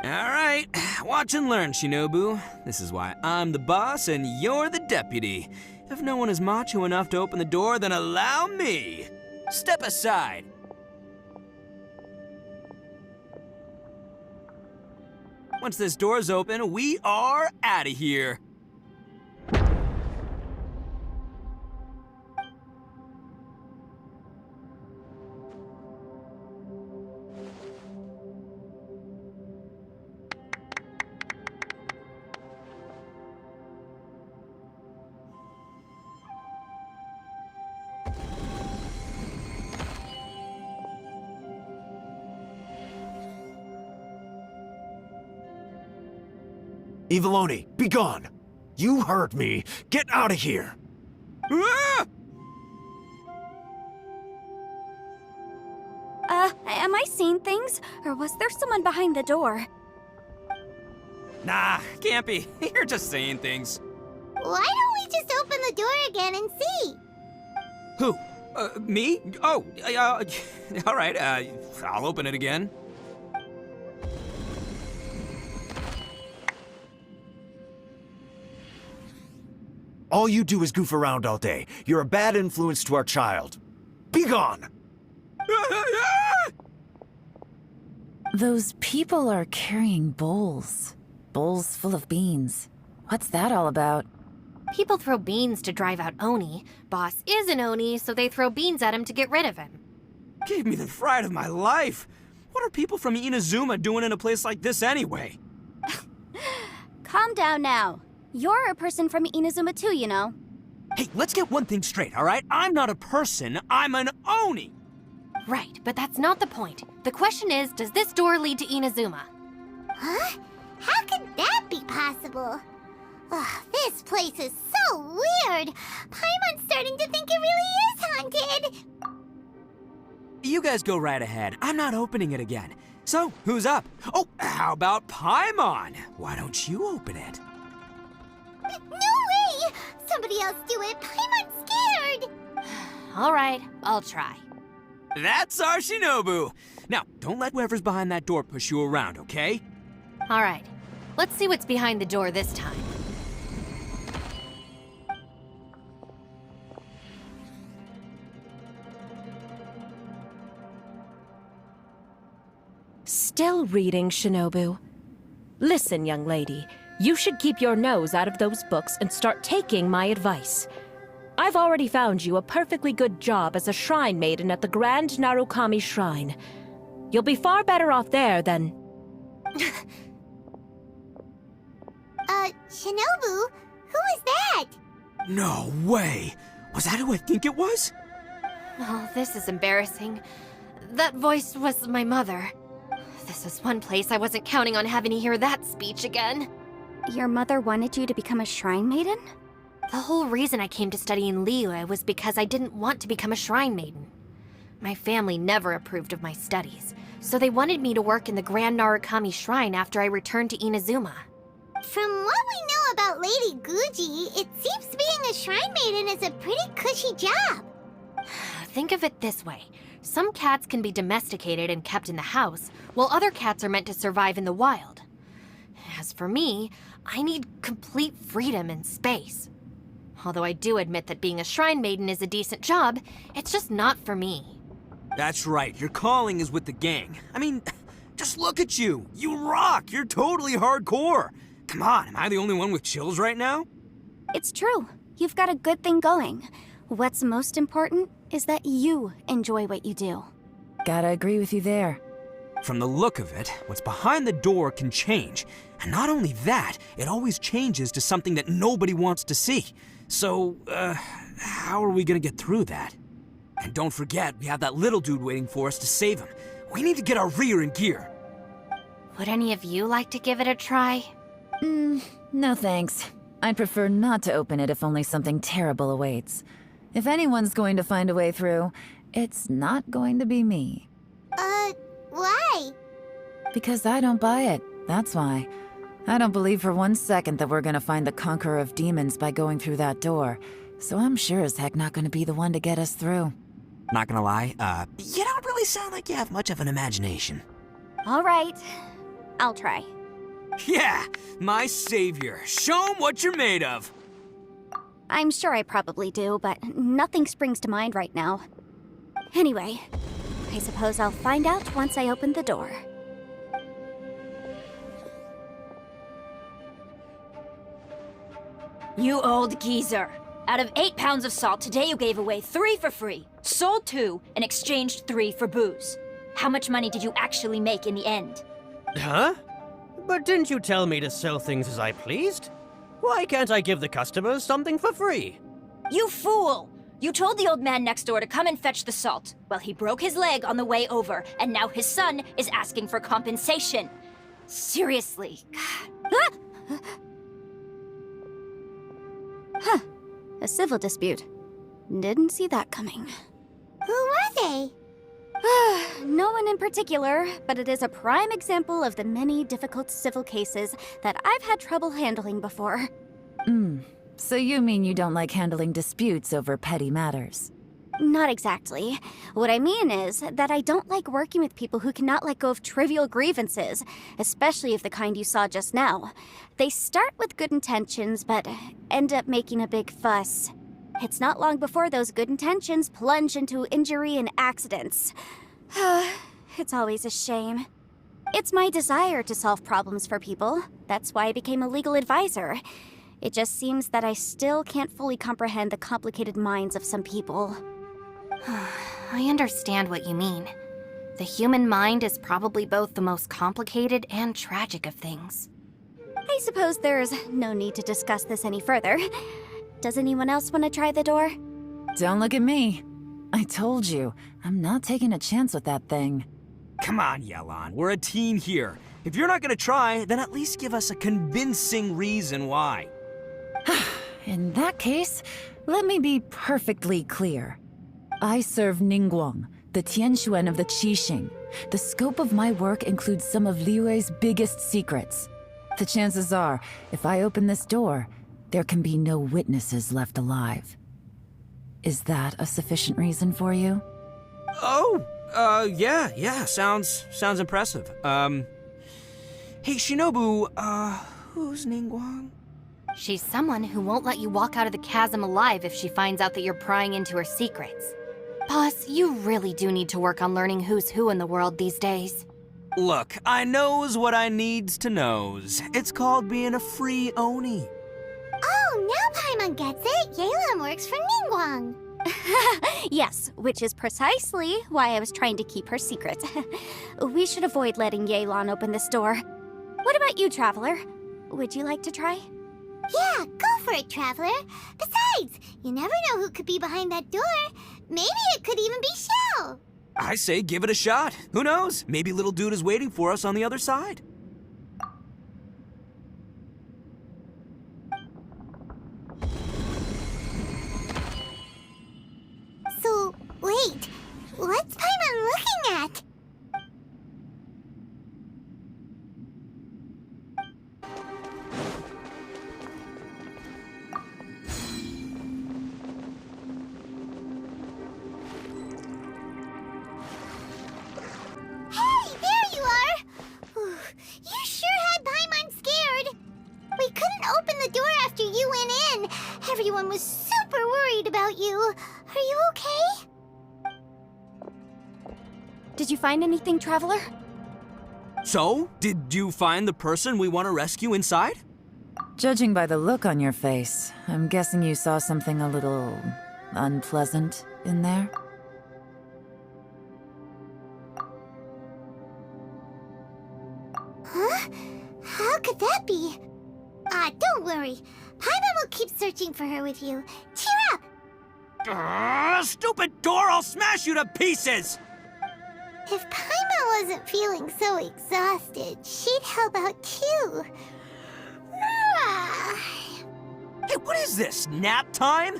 All right, watch and learn, Shinobu. This is why I'm the boss and you're the deputy. If no one is macho enough to open the door, then allow me. Step aside. Once this door's open, we are out of here. Eviloni, be gone! You heard me! Get out of here! Ah! Am I seeing things? Or was there someone behind the door? Nah, can't be. You're just saying things. Why don't we just open the door again and see? Who? Me? Oh, all right, I'll open it again. All you do is goof around all day. You're a bad influence to our child. Be gone! Those people are carrying bowls. Bowls full of beans. What's that all about? People throw beans to drive out Oni. Boss is an Oni, so they throw beans at him to get rid of him. Gave me the fright of my life. What are people from Inazuma doing in a place like this anyway? Calm down now. You're a person from Inazuma too, you know. Hey, let's get one thing straight, all right? I'm not a person, I'm an Oni! Right, but that's not the point. The question is, does this door lead to Inazuma? Huh? How could that be possible? Ugh, this place is so weird. Paimon's starting to think it really is haunted. You guys go right ahead. I'm not opening it again. So, who's up? Oh, how about Paimon? Why don't you open it? No way! Somebody else do it. Paimon's scared. All right, I'll try. That's our Shinobu! Now, don't let whoever's behind that door push you around, okay? All right, let's see what's behind the door this time. Still reading, Shinobu. Listen, young lady. You should keep your nose out of those books and start taking my advice. I've already found you a perfectly good job as a shrine maiden at the Grand Narukami Shrine. You'll be far better off there than... Shinobu? Who is that? No way! Was that who I think it was? Oh, this is embarrassing. That voice was my mother. This is one place I wasn't counting on having to hear that speech again. Your mother wanted you to become a shrine maiden? The whole reason I came to study in Liyue was because I didn't want to become a shrine maiden. My family never approved of my studies, so they wanted me to work in the Grand Narukami Shrine after I returned to Inazuma. From what we know about Lady Guji, it seems being a shrine maiden is a pretty cushy job. Think of it this way. Some cats can be domesticated and kept in the house, while other cats are meant to survive in the wild. As for me, I need complete freedom and space. Although I do admit that being a shrine maiden is a decent job, it's just not for me. That's right, your calling is with the gang. I mean, just look at you. You rock. You're totally hardcore. Come on, am I the only one with chills right now? It's true. You've got a good thing going. What's most important is that you enjoy what you do. Gotta agree with you there. From the look of it, what's behind the door can change. And not only that, it always changes to something that nobody wants to see. So, how are we gonna get through that? And don't forget, we have that little dude waiting for us to save him. We need to get our rear in gear. Would any of you like to give it a try? No thanks. I'd prefer not to open it if only something terrible awaits. If anyone's going to find a way through, it's not going to be me. Why? Because I don't buy it, that's why. I don't believe for 1 second that we're gonna find the Conqueror of Demons by going through that door. So I'm sure as heck not gonna be the one to get us through. Not gonna lie, you don't really sound like you have much of an imagination. All right, I'll try. Yeah, my savior. Show 'em what you're made of. I'm sure I probably do, but nothing springs to mind right now. Anyway, I suppose I'll find out once I open the door. You old geezer. Out of 8 pounds of salt, today you gave away 3 for free, sold 2, and exchanged 3 for booze. How much money did you actually make in the end? Huh? But didn't you tell me to sell things as I pleased? Why can't I give the customers something for free? You fool! You told the old man next door to come and fetch the salt. Well, he broke his leg on the way over, and now his son is asking for compensation. Seriously. Huh. A civil dispute. Didn't see that coming. Who were they? No one in particular, but it is a prime example of the many difficult civil cases that I've had trouble handling before. So you mean you don't like handling disputes over petty matters? Not exactly. What I mean is that I don't like working with people who cannot let go of trivial grievances, especially of the kind you saw just now. They start with good intentions, but end up making a big fuss. It's not long before those good intentions plunge into injury and accidents. It's always a shame. It's my desire to solve problems for people. That's why I became a legal advisor. It just seems that I still can't fully comprehend the complicated minds of some people. I understand what you mean. The human mind is probably both the most complicated and tragic of things. I suppose there's no need to discuss this any further. Does anyone else want to try the door? Don't look at me. I told you, I'm not taking a chance with that thing. Come on, Yelan. We're a team here. If you're not gonna try, then at least give us a convincing reason why. In that case, let me be perfectly clear. I serve Ningguang, the Tianxuan of the Qixing. The scope of my work includes some of Liyue's biggest secrets. The chances are, if I open this door, there can be no witnesses left alive. Is that a sufficient reason for you? Oh, yeah, sounds impressive. Hey, Shinobu, who's Ningguang? She's someone who won't let you walk out of the chasm alive if she finds out that you're prying into her secrets. Boss, you really do need to work on learning who's who in the world these days. Look, I knows what I needs to knows. It's called being a free Oni. Oh, now Paimon gets it. Yelan works for Ningguang. Yes, which is precisely why I was trying to keep her secret. We should avoid letting Yelan open this door. What about you, Traveler? Would you like to try? Yeah, go for it, Traveler. Besides, you never know who could be behind that door. Maybe it could even be Shell. I say give it a shot. Who knows? Maybe little dude is waiting for us on the other side. So, wait. What's Paimon looking at? the door after you went in. Everyone was super worried about you. Are you okay? Did you find anything, Traveler? So, did you find the person we want to rescue inside? Judging by the look on your face, I'm guessing you saw something a little unpleasant in there? Huh? How could that be? Don't worry. Paimon will keep searching for her with you. Cheer up! Stupid door! I'll smash you to pieces! If Paimon wasn't feeling so exhausted, she'd help out too. Hey, what is this? Nap time?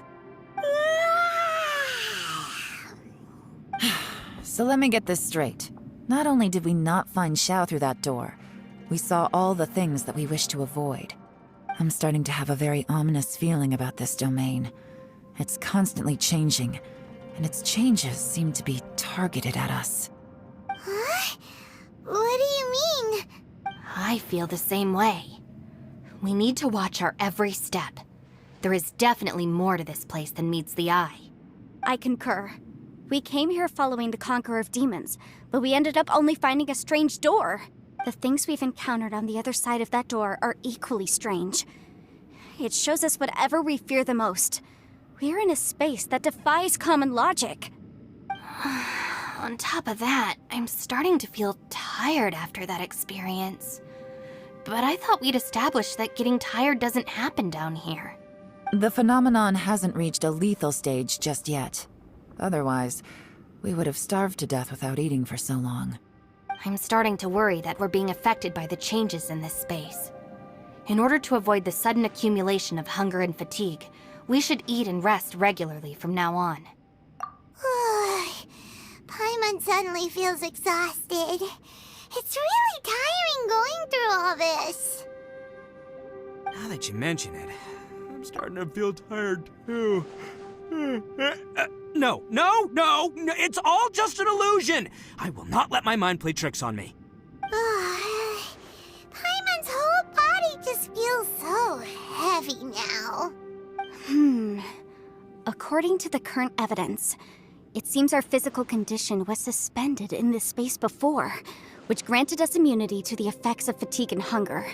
So let me get this straight. Not only did we not find Xiao through that door, we saw all the things that we wish to avoid. I'm starting to have a very ominous feeling about this domain. It's constantly changing, and its changes seem to be targeted at us. Huh? What do you mean? I feel the same way. We need to watch our every step. There is definitely more to this place than meets the eye. I concur. We came here following the Conqueror of Demons, but we ended up only finding a strange door. The things we've encountered on the other side of that door are equally strange. It shows us whatever we fear the most. We're in a space that defies common logic. On top of that, I'm starting to feel tired after that experience. But I thought we'd established that getting tired doesn't happen down here. The phenomenon hasn't reached a lethal stage just yet. Otherwise, we would have starved to death without eating for so long. I'm starting to worry that we're being affected by the changes in this space. In order to avoid the sudden accumulation of hunger and fatigue, we should eat and rest regularly from now on. Paimon suddenly feels exhausted. It's really tiring going through all this. Now that you mention it, I'm starting to feel tired too. No, it's all just an illusion! I will not let my mind play tricks on me. Paimon's whole body just feels so heavy now. According to the current evidence, it seems our physical condition was suspended in this space before, which granted us immunity to the effects of fatigue and hunger.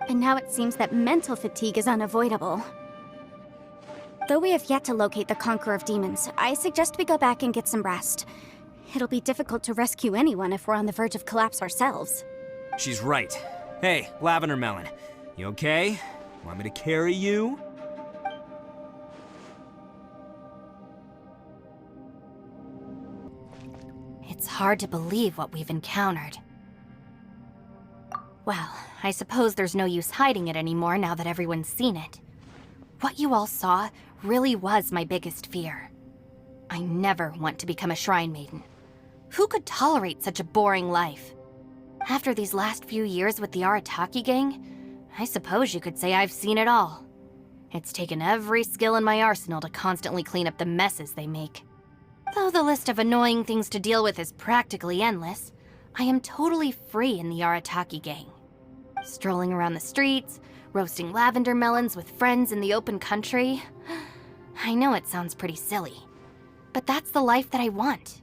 And now it seems that mental fatigue is unavoidable. Though we have yet to locate the Conqueror of Demons, I suggest we go back and get some rest. It'll be difficult to rescue anyone if we're on the verge of collapse ourselves. She's right. Hey, Lavender Melon, you okay? Want me to carry you? It's hard to believe what we've encountered. Well, I suppose there's no use hiding it anymore now that everyone's seen it. What you all saw really was my biggest fear. I never want to become a Shrine Maiden. Who could tolerate such a boring life? After these last few years with the Arataki gang, I suppose you could say I've seen it all. It's taken every skill in my arsenal to constantly clean up the messes they make. Though the list of annoying things to deal with is practically endless, I am totally free in the Arataki gang. Strolling around the streets, roasting lavender melons with friends in the open country. I know it sounds pretty silly, but that's the life that I want.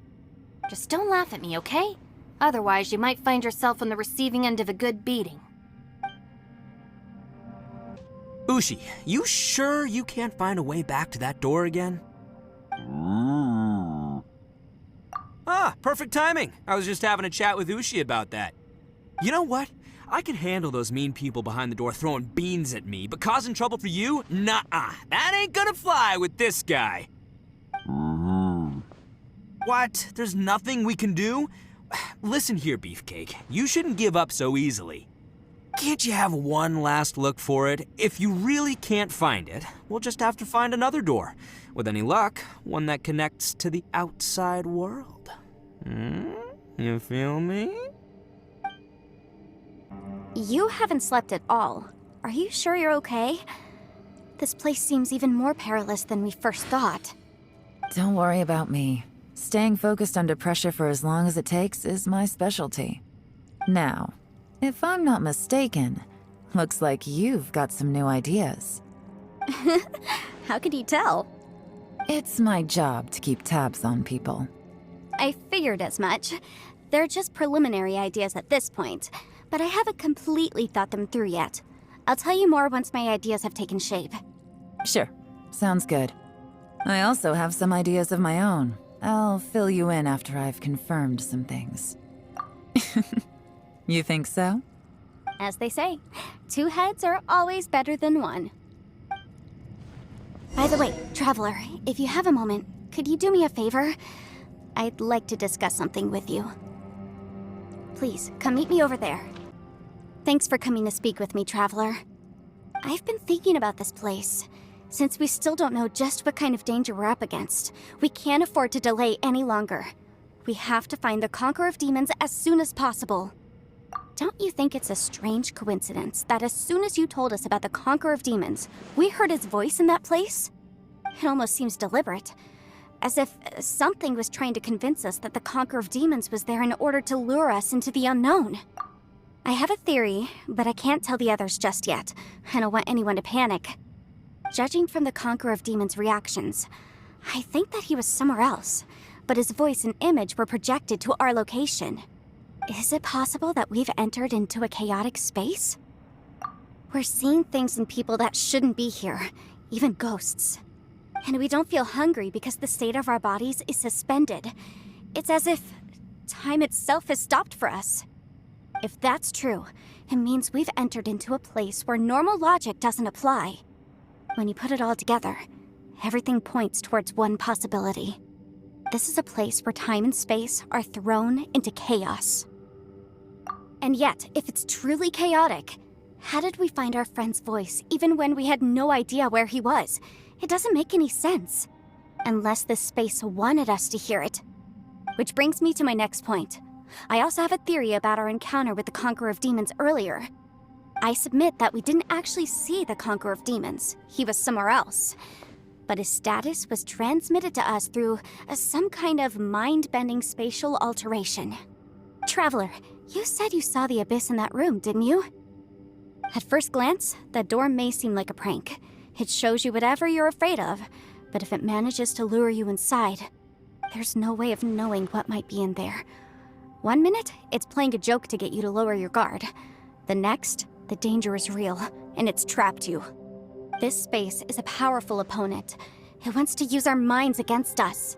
Just don't laugh at me, okay? Otherwise, you might find yourself on the receiving end of a good beating. Ushi, you sure you can't find a way back to that door again? Ah, perfect timing. I was just having a chat with Ushi about that. You know what? I can handle those mean people behind the door throwing beans at me, but causing trouble for you? Nuh-uh. That ain't gonna fly with this guy. What? There's nothing we can do? Listen here, Beefcake. You shouldn't give up so easily. Can't you have one last look for it? If you really can't find it, we'll just have to find another door. With any luck, one that connects to the outside world. You feel me? You haven't slept at all. Are you sure you're okay? This place seems even more perilous than we first thought. Don't worry about me. Staying focused under pressure for as long as it takes is my specialty. Now, if I'm not mistaken, Looks like you've got some new ideas. How could you tell? It's my job to keep tabs on people. I figured as much. They're just preliminary ideas at this point, but I haven't completely thought them through yet. I'll tell you more once my ideas have taken shape. Sure, sounds good. I also have some ideas of my own. I'll fill you in after I've confirmed some things. You think so? As they say, 2 heads are always better than 1. By the way, Traveler, if you have a moment, could you do me a favor? I'd like to discuss something with you. Please, come meet me over there. Thanks for coming to speak with me, Traveler. I've been thinking about this place. Since we still don't know just what kind of danger we're up against, we can't afford to delay any longer. We have to find the Conqueror of Demons as soon as possible. Don't you think it's a strange coincidence that as soon as you told us about the Conqueror of Demons, we heard his voice in that place? It almost seems deliberate. As if something was trying to convince us that the Conqueror of Demons was there in order to lure us into the unknown. I have a theory, but I can't tell the others just yet. I don't want anyone to panic. Judging from the Conqueror of Demons' reactions, I think that he was somewhere else, but his voice and image were projected to our location. Is it possible that we've entered into a chaotic space? We're seeing things in people that shouldn't be here, even ghosts. And we don't feel hungry because the state of our bodies is suspended. It's as if time itself has stopped for us. If that's true, it means we've entered into a place where normal logic doesn't apply. When you put it all together, everything points towards one possibility. This is a place where time and space are thrown into chaos. And yet, if it's truly chaotic, how did we find our friend's voice even when we had no idea where he was? It doesn't make any sense. Unless this space wanted us to hear it. Which brings me to my next point. I also have a theory about our encounter with the Conqueror of Demons earlier. I submit that we didn't actually see the Conqueror of Demons. He was somewhere else. But his status was transmitted to us through some kind of mind-bending spatial alteration. Traveler, you said you saw the abyss in that room, didn't you? At first glance, that door may seem like a prank. It shows you whatever you're afraid of, but if it manages to lure you inside, there's no way of knowing what might be in there. One minute, it's playing a joke to get you to lower your guard. The next, the danger is real, and it's trapped you. This space is a powerful opponent. It wants to use our minds against us.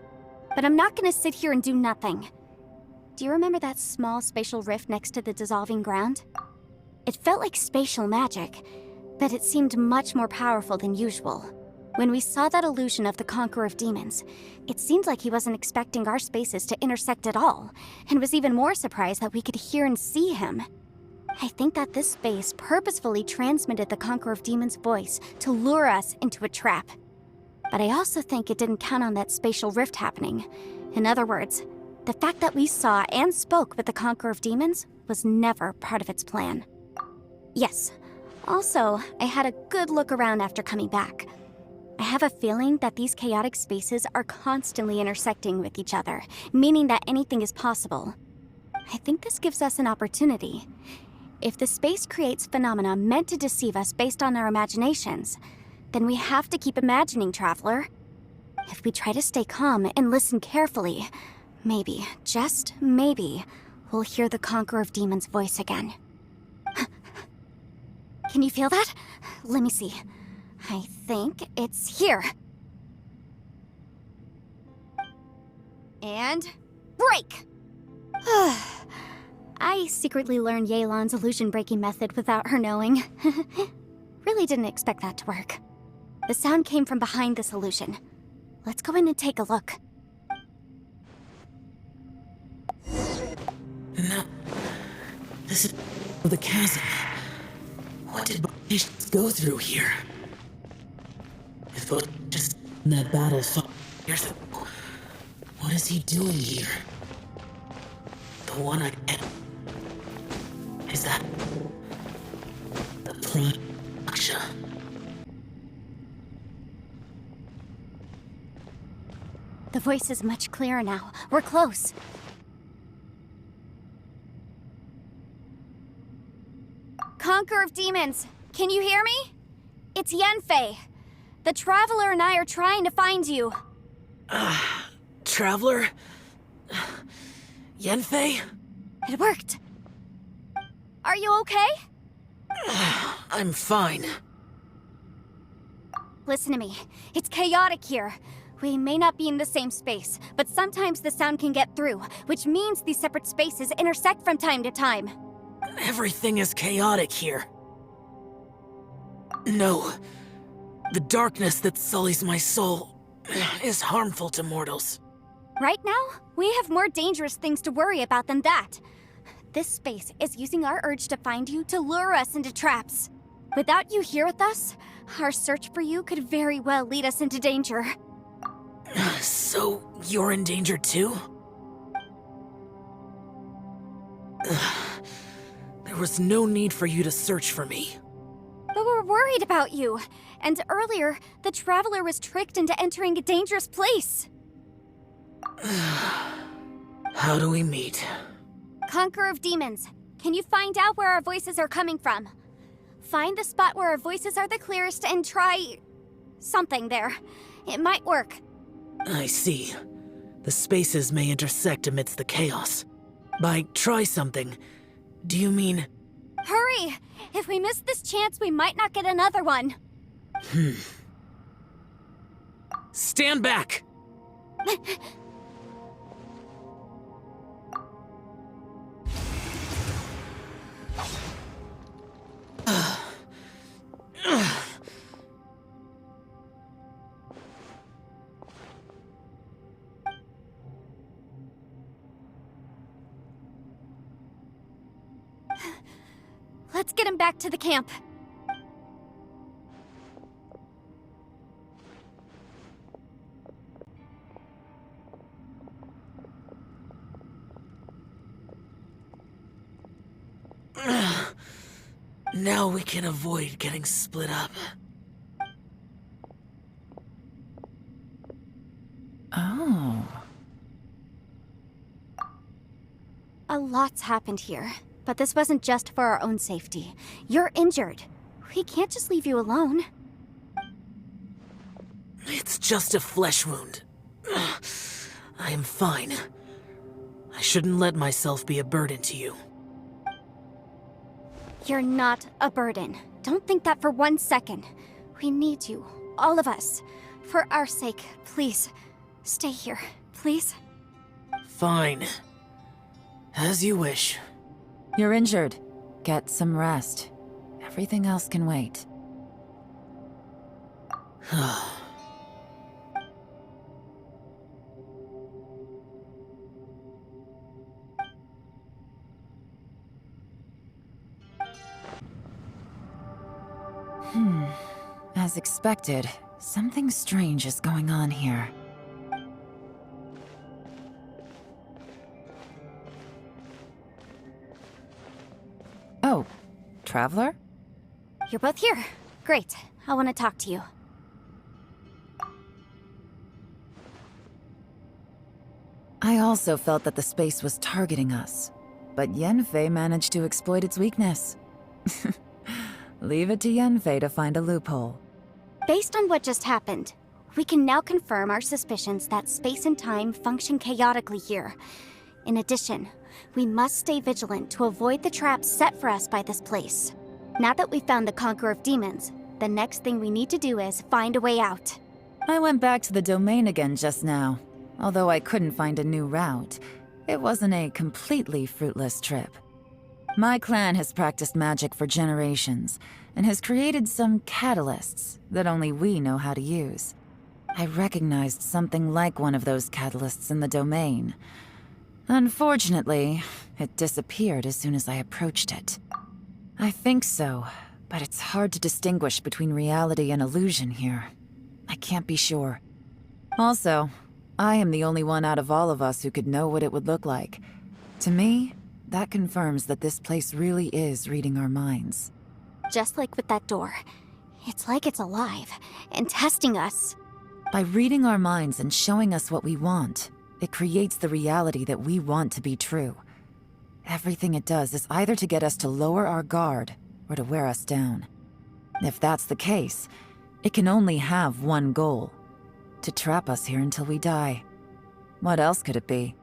But I'm not gonna sit here and do nothing. Do you remember that small spatial rift next to the dissolving ground? It felt like spatial magic, but it seemed much more powerful than usual. When we saw that illusion of the Conqueror of Demons, it seemed like he wasn't expecting our spaces to intersect at all, and was even more surprised that we could hear and see him. I think that this space purposefully transmitted the Conqueror of Demons' voice to lure us into a trap. But I also think it didn't count on that spatial rift happening. In other words, the fact that we saw and spoke with the Conqueror of Demons was never part of its plan. Yes. Also, I had a good look around after coming back. I have a feeling that these chaotic spaces are constantly intersecting with each other, meaning that anything is possible. I think this gives us an opportunity. If the space creates phenomena meant to deceive us based on our imaginations, then we have to keep imagining, Traveler. If we try to stay calm and listen carefully, maybe, just maybe, we'll hear the Conqueror of Demons' voice again. Can you feel that? Let me see. I think it's here. And break! I secretly learned Yelan's illusion-breaking method without her knowing. Really didn't expect that to work. The sound came from behind this illusion. Let's go in and take a look. No. This is the chasm. What did Botish go through here? If Botish just in that battle fought years ago, what is he doing here? The one I met. Is that the plane Aksha? The voice is much clearer now. We're close. Conqueror Conqueror of Demons, can you hear me? It's Yenfei. The Traveler and I are trying to find you. Traveler? Yenfei? It worked. Are you okay? I'm fine. Listen to me. It's chaotic here. We may not be in the same space, but sometimes the sound can get through, which means these separate spaces intersect from time to time. Everything is chaotic here. No. The darkness that sullies my soul is harmful to mortals. Right now, we have more dangerous things to worry about than that. This space is using our urge to find you to lure us into traps. Without you here with us, our search for you could very well lead us into danger. So, you're in danger too? There was no need for you to search for me. But we're worried about you. And earlier, the Traveler was tricked into entering a dangerous place. How do we meet? Conqueror of Demons, can you find out where our voices are coming from? Find the spot where our voices are the clearest and try... something there. It might work. I see. The spaces may intersect amidst the chaos. By try something, do you mean... Hurry! If we miss this chance, we might not get another one. Stand back! Let's get him back to the camp. Now we can avoid getting split up. Oh. A lot's happened here, but this wasn't just for our own safety. You're injured. We can't just leave you alone. It's just a flesh wound. I am fine. I shouldn't let myself be a burden to you. You're not a burden. Don't think that for 1 second. We need you, all of us. For our sake, please, stay here, please. Fine. As you wish. You're injured. Get some rest. Everything else can wait. As expected, something strange is going on here. Oh, Traveler? You're both here. Great. I want to talk to you. I also felt that the space was targeting us, but Yenfei managed to exploit its weakness. Leave it to Yenfei to find a loophole. Based on what just happened, we can now confirm our suspicions that space and time function chaotically here. In addition, we must stay vigilant to avoid the traps set for us by this place. Now that we've found the Conqueror of Demons, the next thing we need to do is find a way out. I went back to the domain again just now. Although I couldn't find a new route, it wasn't a completely fruitless trip. My clan has practiced magic for generations, and has created some catalysts that only we know how to use. I recognized something like one of those catalysts in the domain. Unfortunately, it disappeared as soon as I approached it. I think so, but it's hard to distinguish between reality and illusion here. I can't be sure. Also, I am the only one out of all of us who could know what it would look like. To me, that confirms that this place really is reading our minds. Just like with that door. It's like it's alive, and testing us. By reading our minds and showing us what we want, it creates the reality that we want to be true. Everything it does is either to get us to lower our guard, or to wear us down. If that's the case, it can only have one goal: to trap us here until we die. What else could it be?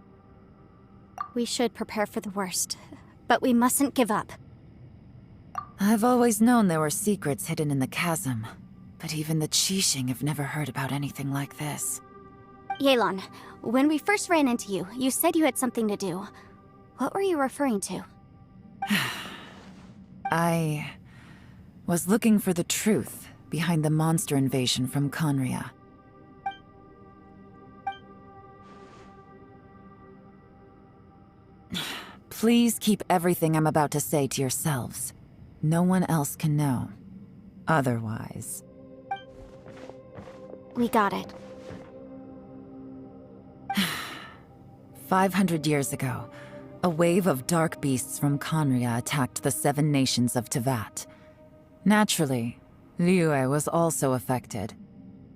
We should prepare for the worst, but we mustn't give up. I've always known there were secrets hidden in the chasm, but even the Qixing have never heard about anything like this. Yelan, when we first ran into you, you said you had something to do. What were you referring to? I was looking for the truth behind the monster invasion from Conria. Please keep everything I'm about to say to yourselves. No one else can know. Otherwise. We got it. 500 years ago, a wave of dark beasts from Conria attacked the 7 nations of Tevat. Naturally, Liyue was also affected.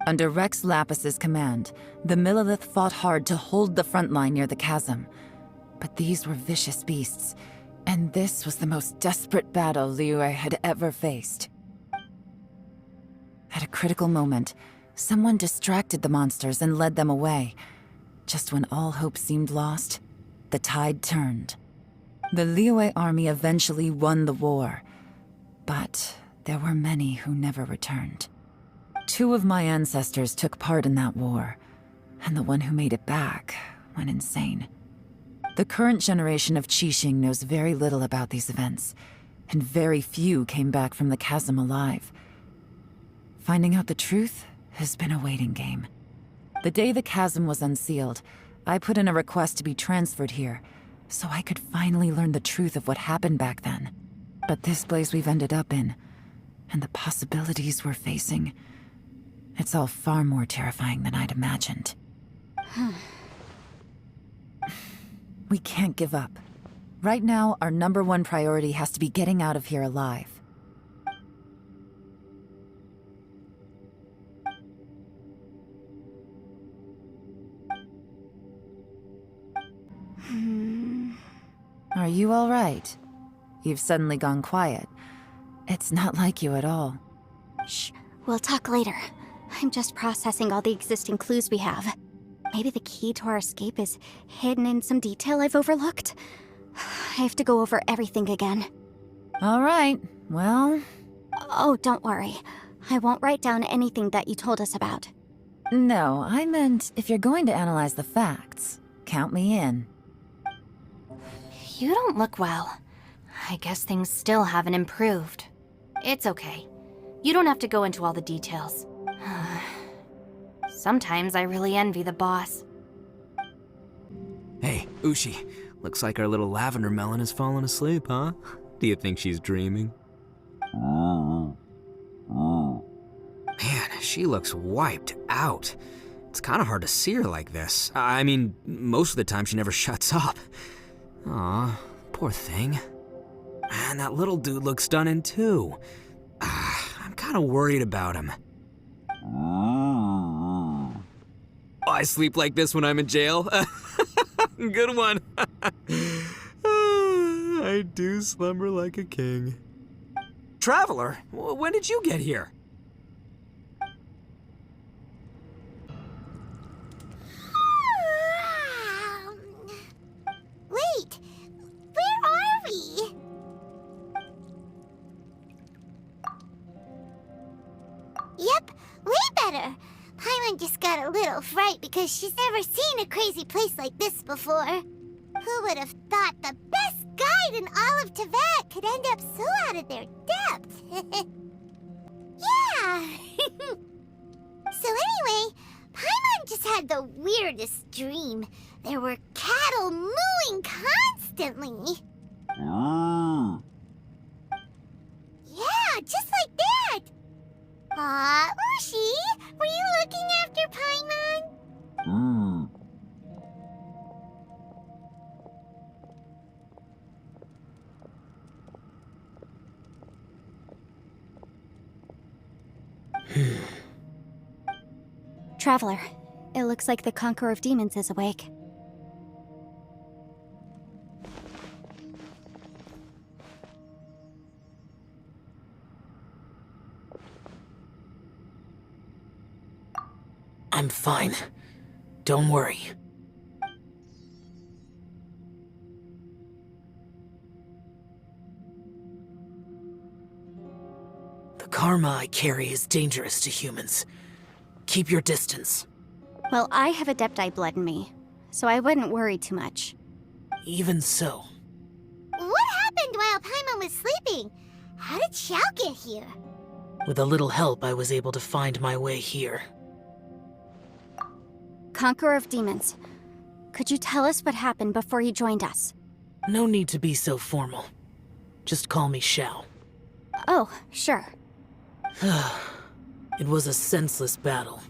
Under Rex Lapis's command, the Millelith fought hard to hold the front line near the chasm. But these were vicious beasts, and this was the most desperate battle Liyue had ever faced. At a critical moment, someone distracted the monsters and led them away. Just when all hope seemed lost, the tide turned. The Liyue army eventually won the war, but there were many who never returned. 2 of my ancestors took part in that war, and the one who made it back went insane. The current generation of Qixing knows very little about these events, and very few came back from the chasm alive. Finding out the truth has been a waiting game. The day the chasm was unsealed, I put in a request to be transferred here, so I could finally learn the truth of what happened back then. But this place we've ended up in, and the possibilities we're facing, it's all far more terrifying than I'd imagined. We can't give up. Right now, our #1 priority has to be getting out of here alive. Are you all right? You've suddenly gone quiet. It's not like you at all. Shh, we'll talk later. I'm just processing all the existing clues we have. Maybe the key to our escape is hidden in some detail I've overlooked. I have to go over everything again. All right, well... Oh, don't worry. I won't write down anything that you told us about. No, I meant if you're going to analyze the facts, count me in. You don't look well. I guess things still haven't improved. It's okay. You don't have to go into all the details. Sometimes I really envy the boss. Hey, Ushi. Looks like our little lavender melon has fallen asleep, huh? Do you think she's dreaming? Man, she looks wiped out. It's kind of hard to see her like this. I mean, most of the time she never shuts up. Aw, poor thing. Man, that little dude looks stunning too. I'm kind of worried about him. I sleep like this when I'm in jail. Good one. I do slumber like a king. Traveler, when did you get here? Wait, where are we? Yep, way better. Paimon just got a little fright because she's never seen a crazy place like this before. Who would have thought the best guide in all of Tevat could end up so out of their depth? Yeah! So anyway, Paimon just had the weirdest dream. There were cattle mooing constantly. Yeah, just like that. Aw, Ushi, were you looking after Paimon? Traveler, it looks like the Conqueror of Demons is awake. I'm fine. Don't worry. The karma I carry is dangerous to humans. Keep your distance. Well, I have Adepti blood in me, so I wouldn't worry too much. Even so. What happened while Paimon was sleeping? How did Xiao get here? With a little help, I was able to find my way here. Conqueror of Demons, could you tell us what happened before you joined us? No need to be so formal. Just call me Xiao. Oh, sure. It was a senseless battle.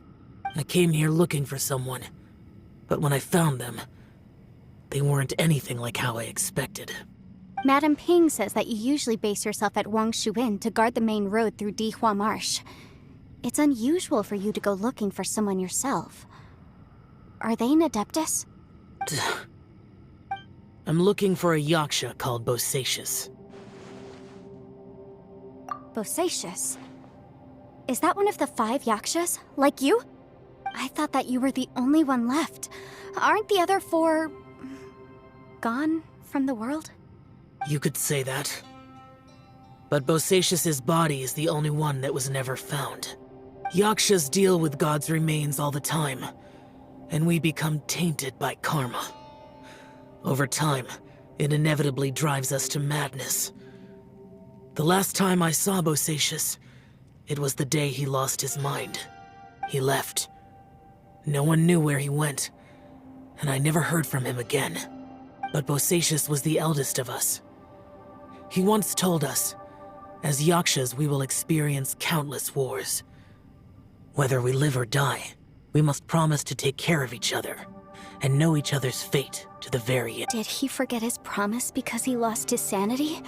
I came here looking for someone, but when I found them, they weren't anything like how I expected. Madame Ping says that you usually base yourself at Wangshu Inn to guard the main road through Dihua Marsh. It's unusual for you to go looking for someone yourself. Are they an Adeptus? I'm looking for a Yaksha called Bosacius. Bosacius? Is that one of the 5 Yakshas, like you? I thought that you were the only one left. Aren't the other 4... gone from the world? You could say that. But Bosacius's body is the only one that was never found. Yakshas deal with God's remains all the time, and we become tainted by karma. Over time, it inevitably drives us to madness. The last time I saw Bosacius, it was the day he lost his mind. He left. No one knew where he went, and I never heard from him again. But Bosacius was the eldest of us. He once told us, as Yakshas we will experience countless wars. Whether we live or die, we must promise to take care of each other, and know each other's fate to the very end. Did he forget his promise because he lost his sanity?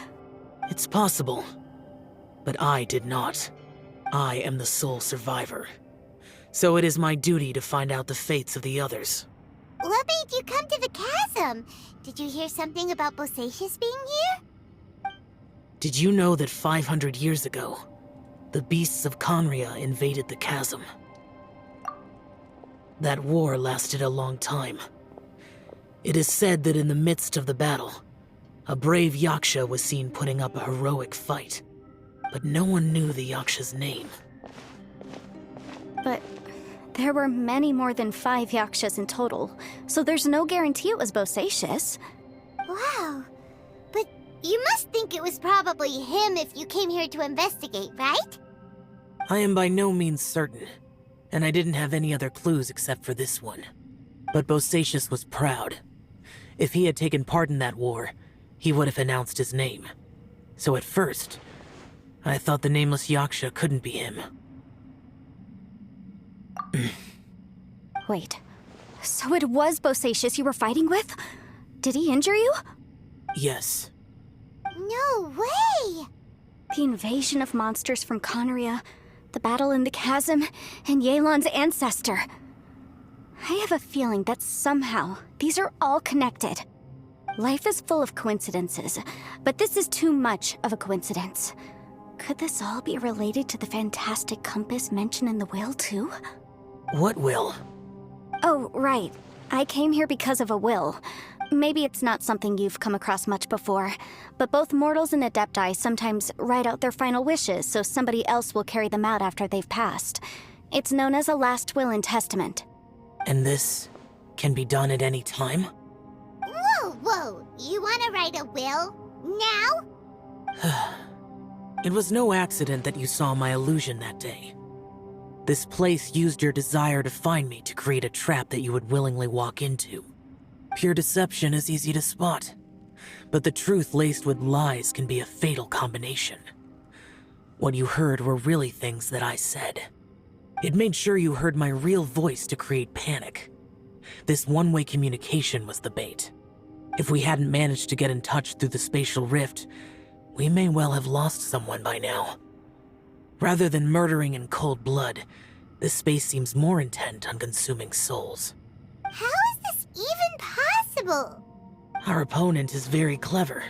It's possible, but I did not. I am the sole survivor. So it is my duty to find out the fates of the others. What made you come to the chasm? Did you hear something about Bosacius being here? Did you know that 500 years ago, the beasts of Conria invaded the chasm? That war lasted a long time. It is said that in the midst of the battle, a brave Yaksha was seen putting up a heroic fight. But no one knew the Yaksha's name. But there were many more than 5 Yakshas in total, so there's no guarantee it was Bosacius. Wow. But you must think it was probably him if you came here to investigate, right? I am by no means certain, and I didn't have any other clues except for this one. But Bosacius was proud. If he had taken part in that war, he would have announced his name. So at first, I thought the nameless Yaksha couldn't be him. Wait, so it was Bosacius you were fighting with? Did he injure you? Yes. No way! The invasion of monsters from Conria, the battle in the chasm, and Yelan's ancestor. I have a feeling that somehow these are all connected. Life is full of coincidences, but this is too much of a coincidence. Could this all be related to the fantastic compass mentioned in the will, too? What will? Oh, right. I came here because of a will. Maybe it's not something you've come across much before, but both mortals and Adepti sometimes write out their final wishes so somebody else will carry them out after they've passed. It's known as a last will and testament. And this can be done at any time? Whoa! You want to write a will? Now? It was no accident that you saw my illusion that day. This place used your desire to find me to create a trap that you would willingly walk into. Pure deception is easy to spot, but the truth laced with lies can be a fatal combination. What you heard were really things that I said. It made sure you heard my real voice to create panic. This one-way communication was the bait. If we hadn't managed to get in touch through the spatial rift, we may well have lost someone by now. Rather than murdering in cold blood, this space seems more intent on consuming souls. How is this even possible? Our opponent is very clever.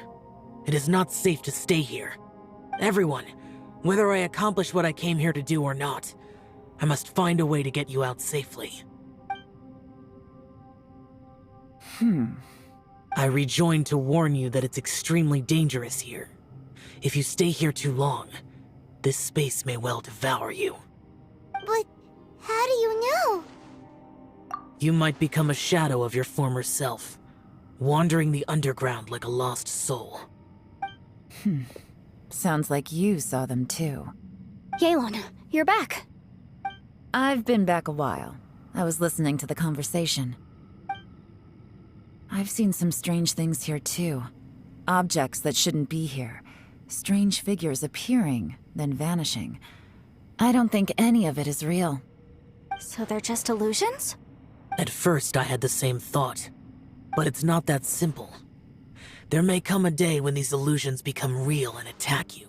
It is not safe to stay here. Everyone, whether I accomplish what I came here to do or not, I must find a way to get you out safely. I rejoined to warn you that it's extremely dangerous here. If you stay here too long, this space may well devour you. But how do you know? You might become a shadow of your former self, wandering the underground like a lost soul. Sounds like you saw them too. Yelan, you're back. I've been back a while. I was listening to the conversation. I've seen some strange things here too. Objects that shouldn't be here. Strange figures appearing, then vanishing. I don't think any of it is real. So they're just illusions? At first, I had the same thought. But it's not that simple. There may come a day when these illusions become real and attack you.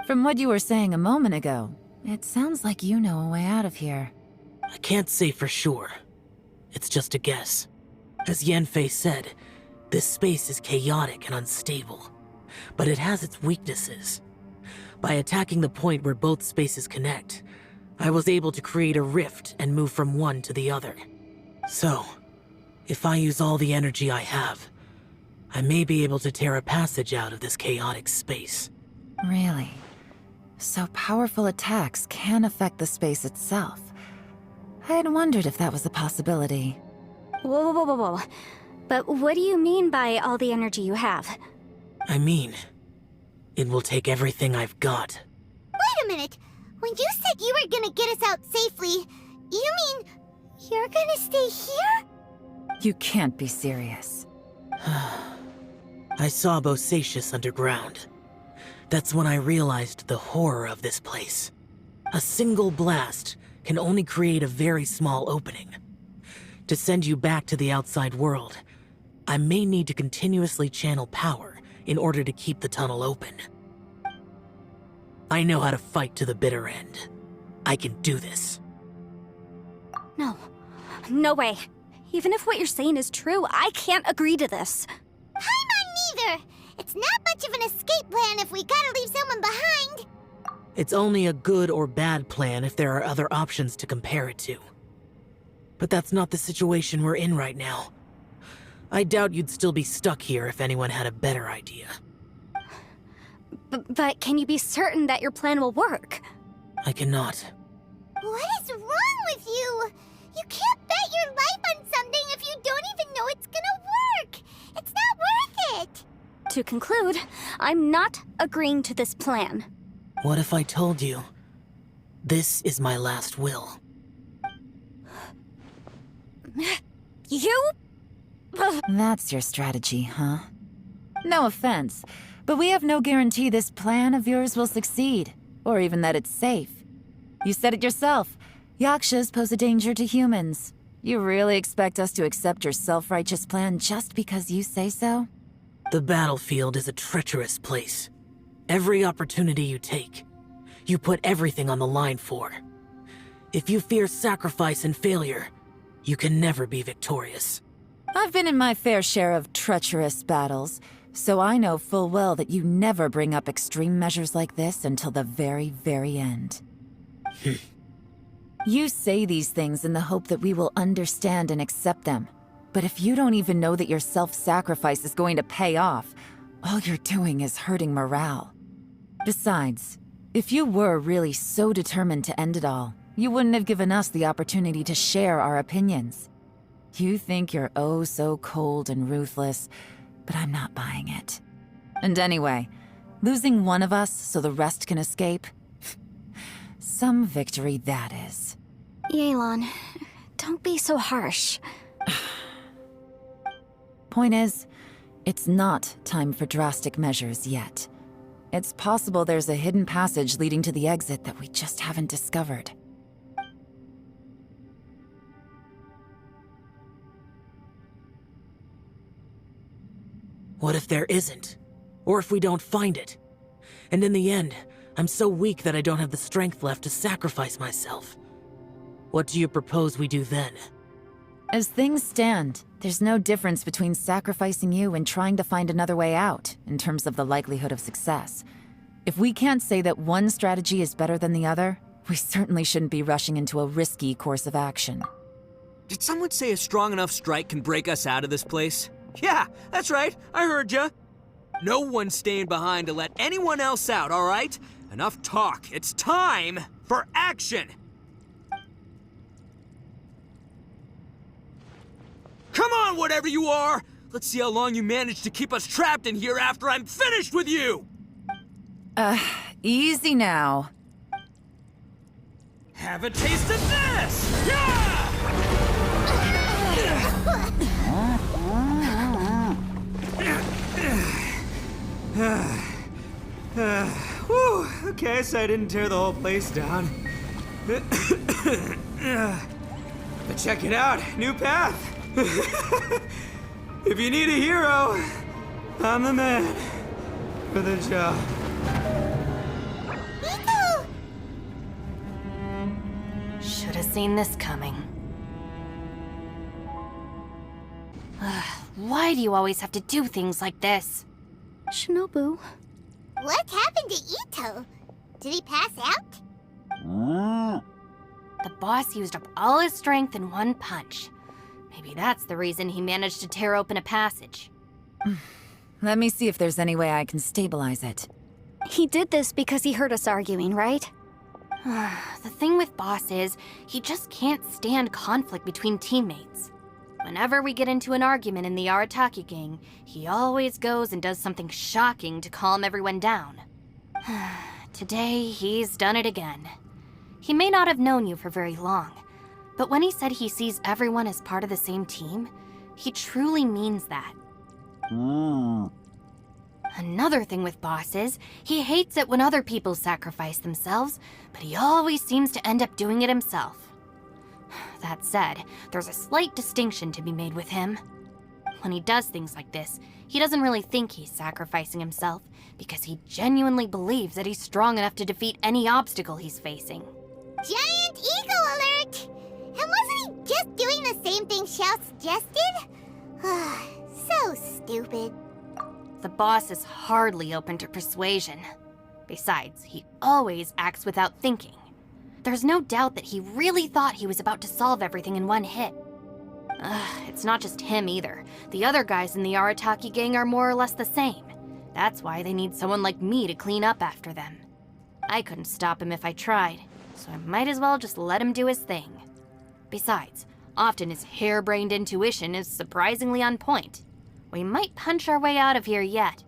From what you were saying a moment ago, it sounds like you know a way out of here. I can't say for sure. It's just a guess. As Yanfei said, this space is chaotic and unstable. But it has its weaknesses. By attacking the point where both spaces connect, I was able to create a rift and move from one to the other. So, if I use all the energy I have, I may be able to tear a passage out of this chaotic space. Really? So powerful attacks can affect the space itself. I had wondered if that was a possibility. Whoa, whoa, whoa, whoa. But what do you mean by all the energy you have? I mean, it will take everything I've got. Wait a minute. When you said you were gonna get us out safely, you mean you're gonna stay here? You can't be serious. I saw Bosacius underground. That's when I realized the horror of this place. A single blast can only create a very small opening. To send you back to the outside world, I may need to continuously channel power in order to keep the tunnel open. I know how to fight to the bitter end. I can do this. No. No way. Even if what you're saying is true, I can't agree to this. Neither. It's not much of an escape plan if we gotta leave someone behind. It's only a good or bad plan if there are other options to compare it to. But that's not the situation we're in right now. I doubt you'd still be stuck here if anyone had a better idea. But can you be certain that your plan will work? I cannot. What is wrong with you? You can't bet your life on something if you don't even know it's gonna work. It's not worth it. To conclude, I'm not agreeing to this plan. What if I told you, this is my last will? You? That's your strategy, huh? No offense, but we have no guarantee this plan of yours will succeed, or even that it's safe. You said it yourself. Yakshas pose a danger to humans. You really expect us to accept your self-righteous plan just because you say so? The battlefield is a treacherous place. Every opportunity you take, you put everything on the line for. If you fear sacrifice and failure, you can never be victorious. I've been in my fair share of treacherous battles, so I know full well that you never bring up extreme measures like this until the very, very end. You say these things in the hope that we will understand and accept them. But if you don't even know that your self-sacrifice is going to pay off, all you're doing is hurting morale. Besides, if you were really so determined to end it all, you wouldn't have given us the opportunity to share our opinions. You think you're oh so cold and ruthless, but I'm not buying it. And anyway, losing one of us so the rest can escape? Some victory that is. Yelan, don't be so harsh. Point is, it's not time for drastic measures yet. It's possible there's a hidden passage leading to the exit that we just haven't discovered. What if there isn't? Or if we don't find it? And in the end, I'm so weak that I don't have the strength left to sacrifice myself. What do you propose we do then? As things stand, there's no difference between sacrificing you and trying to find another way out, in terms of the likelihood of success. If we can't say that one strategy is better than the other, We certainly shouldn't be rushing into a risky course of action. Did someone say a strong enough strike can break us out of this place? Yeah, that's right. I heard ya. No one's staying behind to let anyone else out, all right? Enough talk. It's time for action! Come on, whatever you are! Let's see how long you manage to keep us trapped in here after I'm finished with you! Easy now. Have a taste of this! Yeah! Whew, okay, so I didn't tear the whole place down. But check it out, new path. If you need a hero, I'm the man for the job. Should have seen this coming. Why do you always have to do things like this? Shinobu, What happened to Ito? Did he pass out? The boss used up all his strength in one punch. Maybe that's the reason he managed to tear open a passage. Let me see if there's any way I can stabilize it. he did this because he heard us arguing, right? The thing with Boss is, he just can't stand conflict between teammates. Whenever we get into an argument in the Arataki gang, he always goes and does something shocking to calm everyone down. Today, he's done it again. He may not have known you for very long, but when he said he sees everyone as part of the same team, he truly means that. Another thing with Boss is, he hates it when other people sacrifice themselves, but he always seems to end up doing it himself. That said, there's a slight distinction to be made with him. When he does things like this, he doesn't really think he's sacrificing himself, because he genuinely believes that he's strong enough to defeat any obstacle he's facing. Giant eagle alert! And wasn't he just doing the same thing Xiao suggested? So stupid. The boss is hardly open to persuasion. Besides, he always acts without thinking. There's no doubt that he really thought he was about to solve everything in one hit. It's not just him either. The other guys in the Arataki gang are more or less the same. That's why they need someone like me to clean up after them. I couldn't stop him if I tried, so I might as well just let him do his thing. Besides, often his harebrained intuition is surprisingly on point. We might punch our way out of here yet.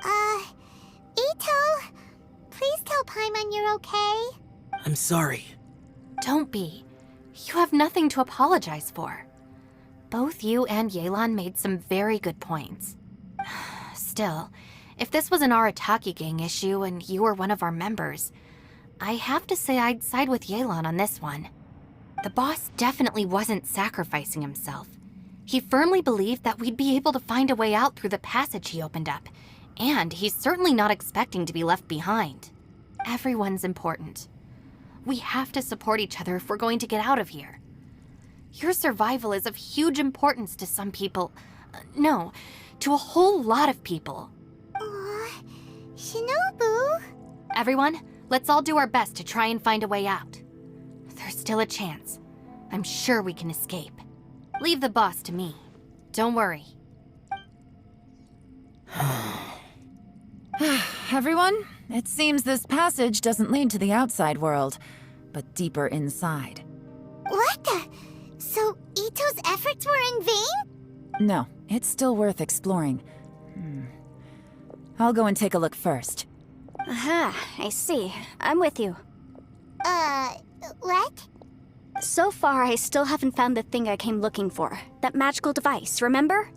Ito, please tell Paimon you're okay. I'm sorry. Don't be. You have nothing to apologize for. Both you and Yelan made some very good points. Still, if this was an Arataki gang issue and you were one of our members, I have to say I'd side with Yelan on this one. The boss definitely wasn't sacrificing himself. He firmly believed that we'd be able to find a way out through the passage he opened up, and he's certainly not expecting to be left behind. Everyone's important. We have to support each other if we're going to get out of here. Your survival is of huge importance to some people. No, to a whole lot of people. Aw, Shinobu. Everyone, let's all do our best to try and find a way out. There's still a chance. I'm sure we can escape. Leave the boss to me. Don't worry. Everyone, it seems this passage doesn't lead to the outside world, but deeper inside. What the? So Ito's efforts were in vain? No, it's still worth exploring. I'll go and take a look first. Aha, I see. I'm with you. What? So far, I still haven't found the thing I came looking for. That magical device, remember?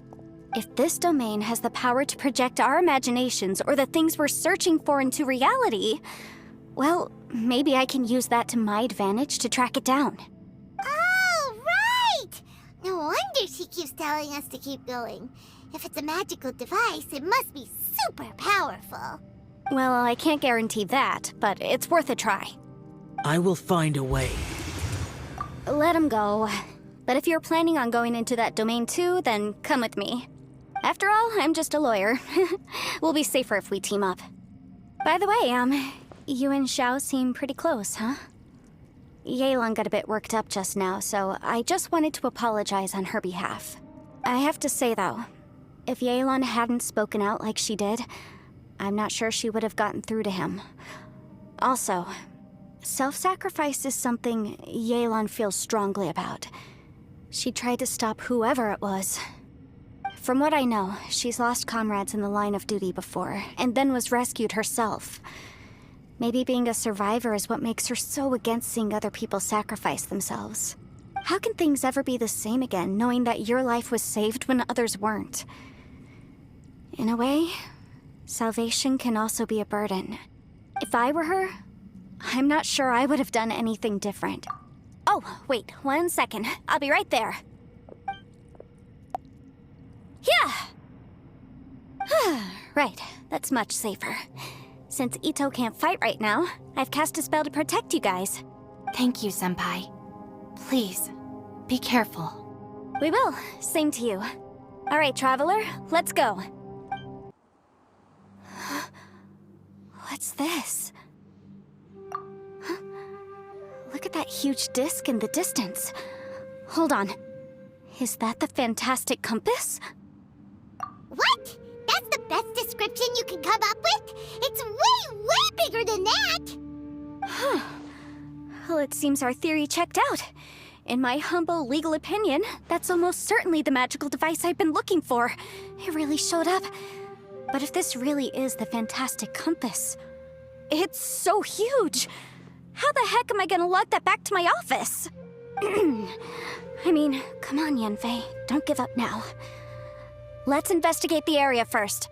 If this domain has the power to project our imaginations or the things we're searching for into reality, well, maybe I can use that to my advantage to track it down. Oh, right! No wonder she keeps telling us to keep going. If it's a magical device, it must be super powerful. Well, I can't guarantee that, but it's worth a try. I will find a way. Let him go. But if you're planning on going into that domain too, then come with me. After all, I'm just a lawyer. We'll be safer if we team up. By the way, you and Xiao seem pretty close, huh? Yelan got a bit worked up just now, so I just wanted to apologize on her behalf. I have to say, though, if Yelan hadn't spoken out like she did, I'm not sure she would have gotten through to him. Also, self-sacrifice is something Yelan feels strongly about. She tried to stop whoever it was. From what I know, she's lost comrades in the line of duty before, and then was rescued herself. Maybe being a survivor is what makes her so against seeing other people sacrifice themselves. How can things ever be the same again, knowing that your life was saved when others weren't? In a way, salvation can also be a burden. If I were her, I'm not sure I would have done anything different. Oh, wait, 1 second. I'll be right there. Yeah! Right, that's much safer. Since Ito can't fight right now, I've cast a spell to protect you guys. Thank you, Senpai. Please, be careful. We will. Same to you. All right, Traveler, let's go. What's this? Huh? Look at that huge disc in the distance. Hold on. Is that the fantastic compass? What? That's the best description you can come up with? It's way, way bigger than that! Huh. Well, it seems our theory checked out. In my humble legal opinion, that's almost certainly the magical device I've been looking for. It really showed up. But if this really is the fantastic compass, it's so huge! How the heck am I gonna lug that back to my office? I mean, come on, Yanfei. Don't give up now. Let's investigate the area first.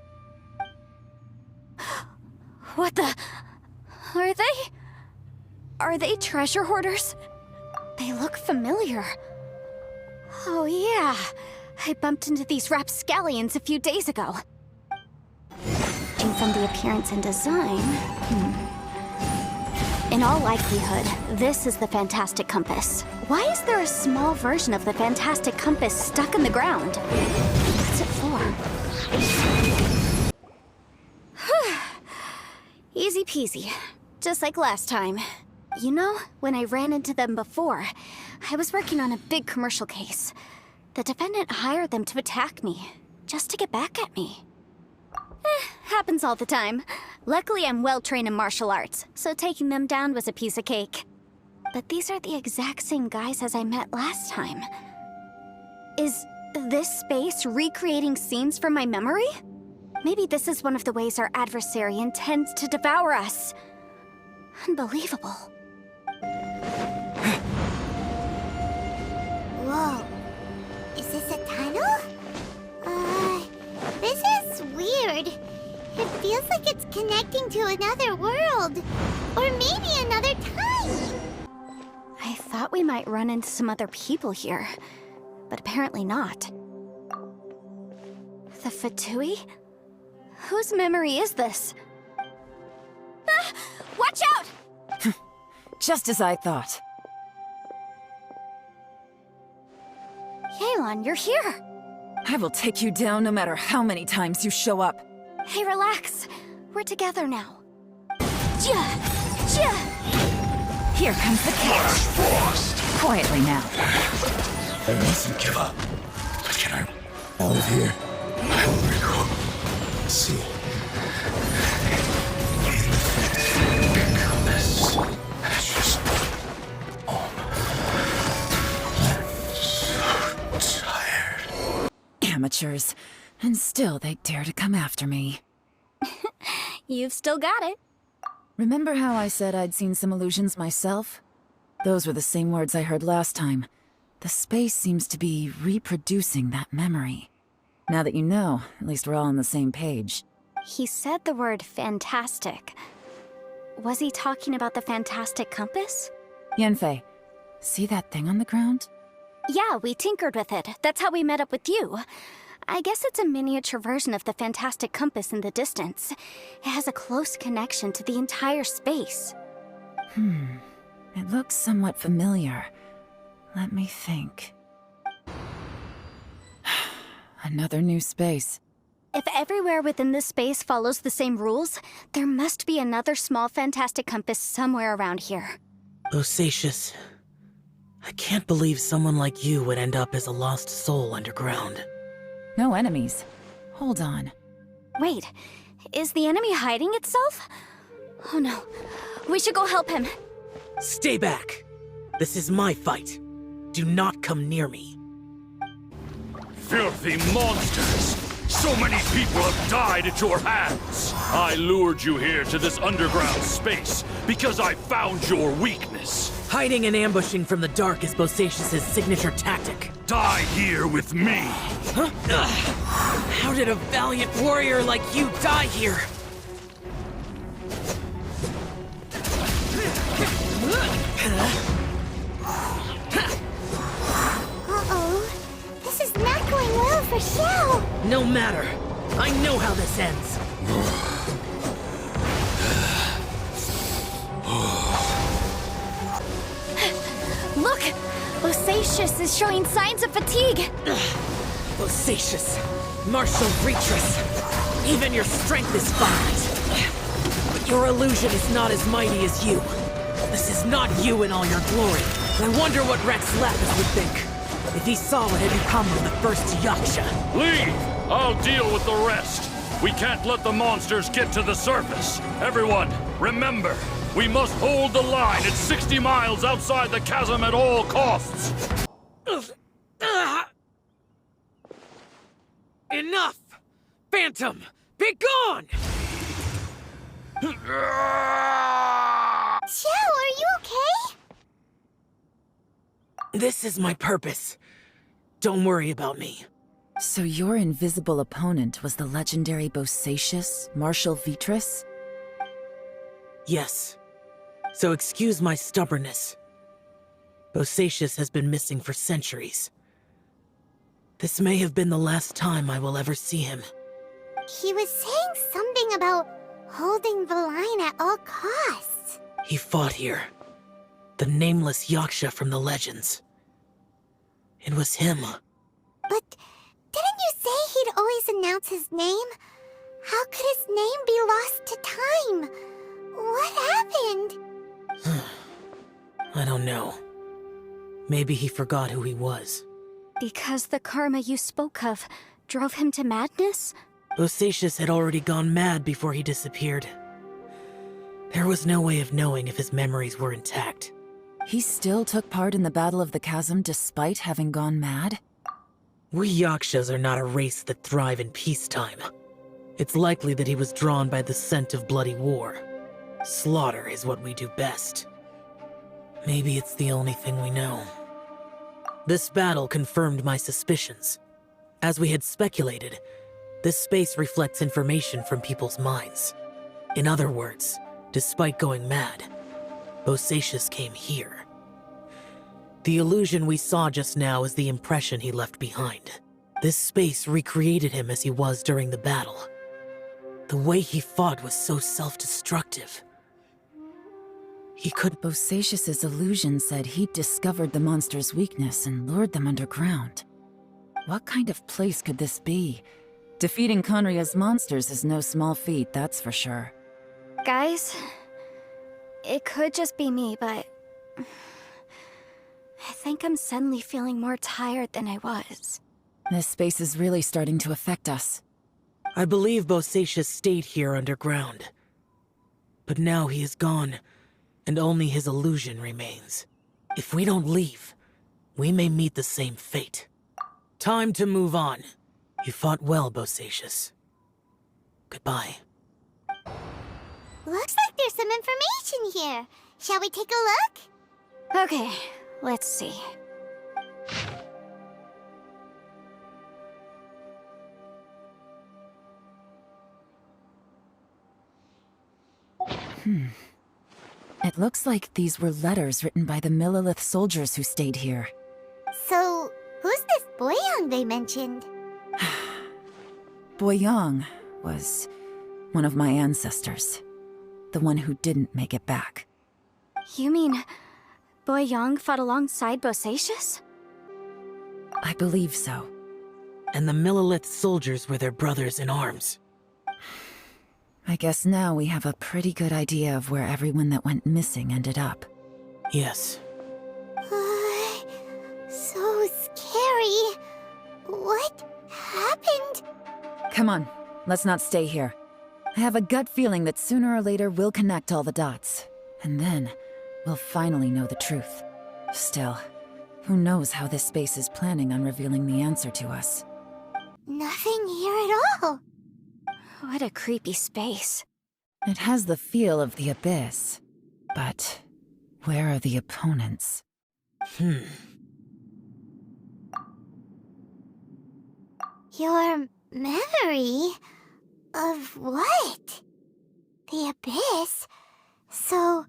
What the... Are they treasure hoarders? They look familiar. Oh yeah, I bumped into these rapscallions a few days ago. Judging from the appearance and design... In all likelihood, this is the fantastic compass. Why is there a small version of the fantastic compass stuck in the ground? What's it for? Easy peasy. Just like last time. You know, when I ran into them before, I was working on a big commercial case. The defendant hired them to attack me, just to get back at me. Happens all the time. Luckily, I'm well-trained in martial arts, so taking them down was a piece of cake. But these are the exact same guys as I met last time. Is this space recreating scenes from my memory? Maybe this is one of the ways our adversary intends to devour us. Unbelievable. Whoa. Is this a tunnel? This is weird. It feels like it's connecting to another world. Or maybe another time. I thought we might run into some other people here, but apparently not. The Fatui? Whose memory is this? Ah! Watch out! Just as I thought. Yelan, you're here! I will take you down no matter how many times you show up. Hey, relax. We're together now. Ja! Here comes the catch. Quietly now. I mustn't give up. But can I out of here? I will recall. See. In the compass. Ashes. I'm so tired. Amateurs. And still they dare to come after me. You've still got it. Remember how I said I'd seen some illusions myself? Those were the same words I heard last time. The space seems to be reproducing that memory. Now that you know, at least we're all on the same page. He said the word fantastic. Was he talking about the fantastic compass? Yanfei, see that thing on the ground? Yeah, we tinkered with it. That's how we met up with you. I guess it's a miniature version of the fantastic compass in the distance. It has a close connection to the entire space. It looks somewhat familiar. Let me think. Another new space. If everywhere within this space follows the same rules, there must be another small fantastic compass somewhere around here. Bosacious, I can't believe someone like you would end up as a lost soul underground. No enemies. Hold on. Wait, is the enemy hiding itself? Oh no, we should go help him. Stay back! This is my fight. Do not come near me. Filthy monsters! So many people have died at your hands! I lured you here to this underground space because I found your weakness. Hiding and ambushing from the dark is Bosacious' signature tactic. Die here with me! Huh? How did a valiant warrior like you die here? Uh-oh. This is not going well for Xiao. No matter. I know how this ends. Look! Bosacious is showing signs of fatigue. Bosacious, martial retreat. Even your strength is finite. But your illusion is not as mighty as you. This is not you in all your glory. I wonder what Rex Lapis would think if he saw what had become of the first Yaksha. Leave! I'll deal with the rest. We can't let the monsters get to the surface. Everyone, remember, we must hold the line at 60 miles outside the chasm at all costs. Enough! Phantom, be gone! Xiao, are you okay? This is my purpose. Don't worry about me. So your invisible opponent was the legendary Bosacious, Marshal Vitris? Yes. So excuse my stubbornness. Bosacious has been missing for centuries. This may have been the last time I will ever see him. He was saying something about holding the line at all costs. He fought here. The nameless Yaksha from the legends. It was him. But didn't you say he'd always announce his name? How could his name be lost to time? What happened? I don't know. Maybe he forgot who he was. Because the karma you spoke of drove him to madness? Bosacious had already gone mad before he disappeared. There was no way of knowing if his memories were intact. He still took part in the Battle of the Chasm despite having gone mad? We Yakshas are not a race that thrive in peacetime. It's likely that he was drawn by the scent of bloody war. Slaughter is what we do best. Maybe it's the only thing we know. This battle confirmed my suspicions. As we had speculated, this space reflects information from people's minds. In other words, despite going mad, Bosacious came here. The illusion we saw just now is the impression he left behind. This space recreated him as he was during the battle. The way he fought was so self-destructive. He could... Bosacious's illusion said he'd discovered the monster's weakness and lured them underground. What kind of place could this be? Defeating Conria's monsters is no small feat, that's for sure. Guys, it could just be me, but I think I'm suddenly feeling more tired than I was. This space is really starting to affect us. I believe Bosacious stayed here underground. But now he is gone, and only his illusion remains. If we don't leave, we may meet the same fate. Time to move on. You fought well, Bosacious. Goodbye. Looks like there's some information here. Shall we take a look? Okay, let's see. It looks like these were letters written by the Millilith soldiers who stayed here. So, who's this Boyang they mentioned? Boyang was one of my ancestors. The one who didn't make it back. You mean Boyang fought alongside Bosacious? I believe so. And the Millilith soldiers were their brothers in arms. I guess now we have a pretty good idea of where everyone that went missing ended up. Yes. So scary. What happened? Come on, let's not stay here. I have a gut feeling that sooner or later we'll connect all the dots. And then, we'll finally know the truth. Still, who knows how this space is planning on revealing the answer to us. Nothing here at all. What a creepy space. It has the feel of the abyss. But where are the opponents? Your memory? Of what? The abyss? So,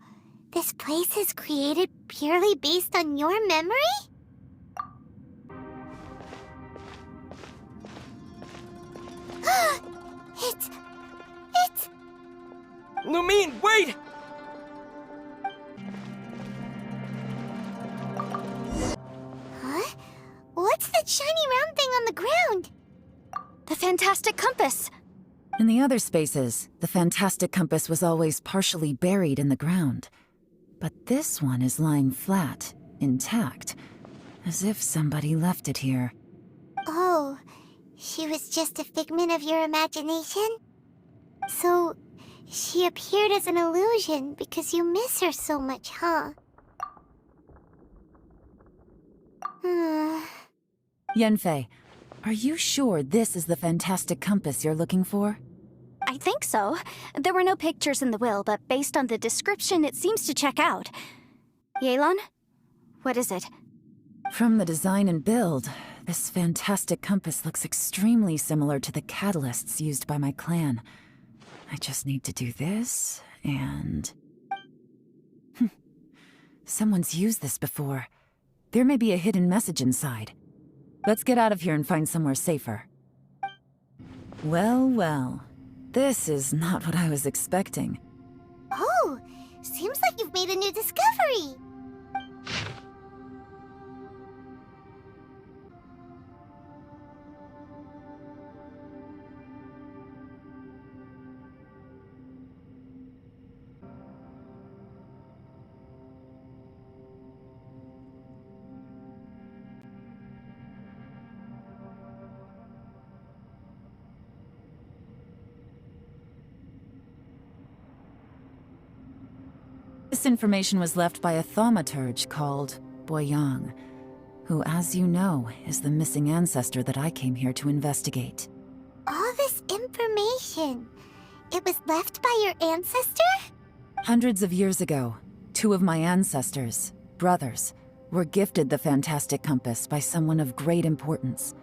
this place is created purely based on your memory? It's... Lumine, wait! Huh? What's that shiny round thing on the ground? The fantastic compass! In the other spaces, the fantastic compass was always partially buried in the ground. But this one is lying flat, intact, as if somebody left it here. Oh, she was just a figment of your imagination? So, she appeared as an illusion because you miss her so much, huh? Yanfei, are you sure this is the fantastic compass you're looking for? I think so. There were no pictures in the will, but based on the description, it seems to check out. Yelan? What is it? From the design and build, this fantastic compass looks extremely similar to the catalysts used by my clan. I just need to do this, and... Someone's used this before. There may be a hidden message inside. Let's get out of here and find somewhere safer. Well, well. This is not what I was expecting. Oh, seems like you've made a new discovery. This information was left by a thaumaturge called Boyang, who, as you know, is the missing ancestor that I came here to investigate. All this information, it was left by your ancestor? Hundreds of years ago, two of my ancestors, brothers, were gifted the fantastic compass by someone of great importance.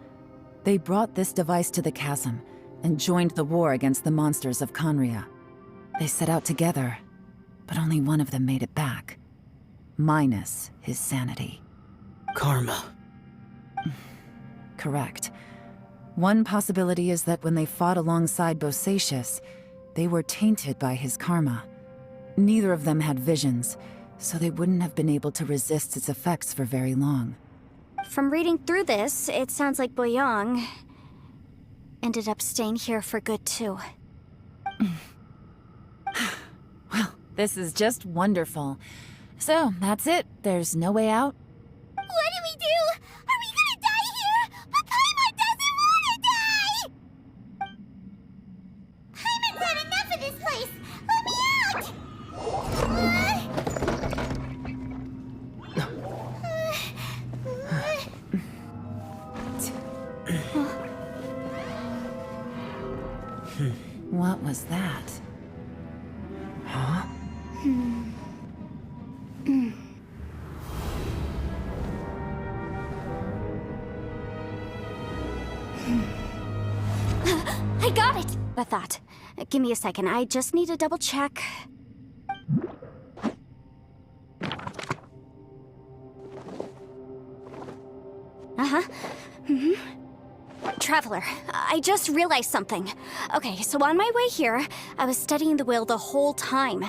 They brought this device to the chasm and joined the war against the monsters of Conria. They set out together, but only one of them made it back, minus his sanity. Karma. Correct. One possibility is that when they fought alongside Bosacius, they were tainted by his karma. Neither of them had visions, so they wouldn't have been able to resist its effects for very long. From reading through this, it sounds like Boyang ended up staying here for good too. Well, this is just wonderful. So, that's it. There's no way out? What do we do? Are we gonna die here? But Paimon doesn't wanna die! Paimon's had enough of this place! Let me out! What was that? Huh? I got it! I thought. Give me a second, I just need to double check. Traveler, I just realized something. Okay, so on my way here, I was studying the will the whole time.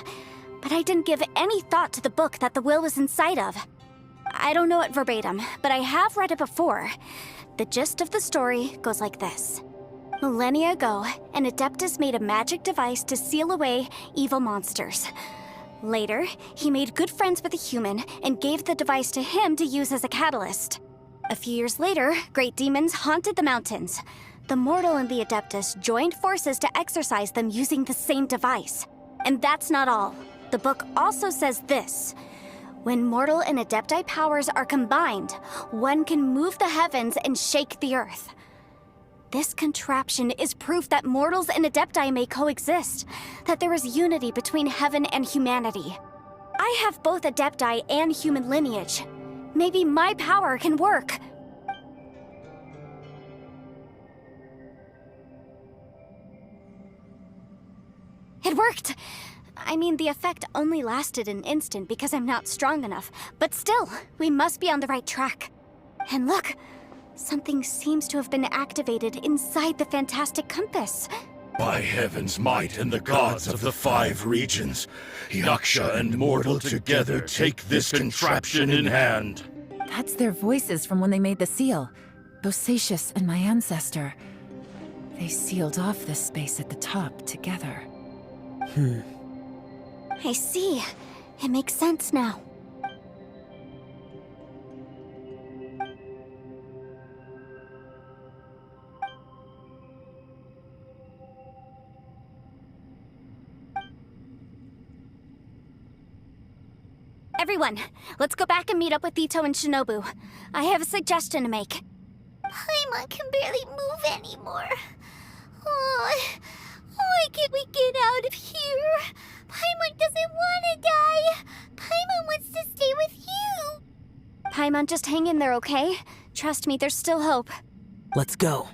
But I didn't give any thought to the book that the will was inside of. I don't know it verbatim, but I have read it before. The gist of the story goes like this. Millennia ago, an Adeptus made a magic device to seal away evil monsters. Later, he made good friends with a human and gave the device to him to use as a catalyst. A few years later, great demons haunted the mountains. The mortal and the Adeptus joined forces to exorcise them using the same device. And that's not all. The book also says this. When mortal and Adepti powers are combined, one can move the heavens and shake the earth. This contraption is proof that mortals and Adepti may coexist, that there is unity between heaven and humanity. I have both Adepti and human lineage. Maybe my power can work. It worked! I mean, the effect only lasted an instant because I'm not strong enough, but still, we must be on the right track. And look! Something seems to have been activated inside the fantastic compass. By heaven's might and the gods of the 5 regions, Yaksha and mortal together take this contraption in hand. That's their voices from when they made the seal. Bosacius and my ancestor. They sealed off this space at the top together. I see. It makes sense now. Everyone, let's go back and meet up with Ito and Shinobu. I have a suggestion to make. Paimon can barely move anymore. Oh, why can't we get out of here? Paimon doesn't want to die. Paimon wants to stay with you. Paimon, just hang in there, okay? Trust me, there's still hope. Let's go.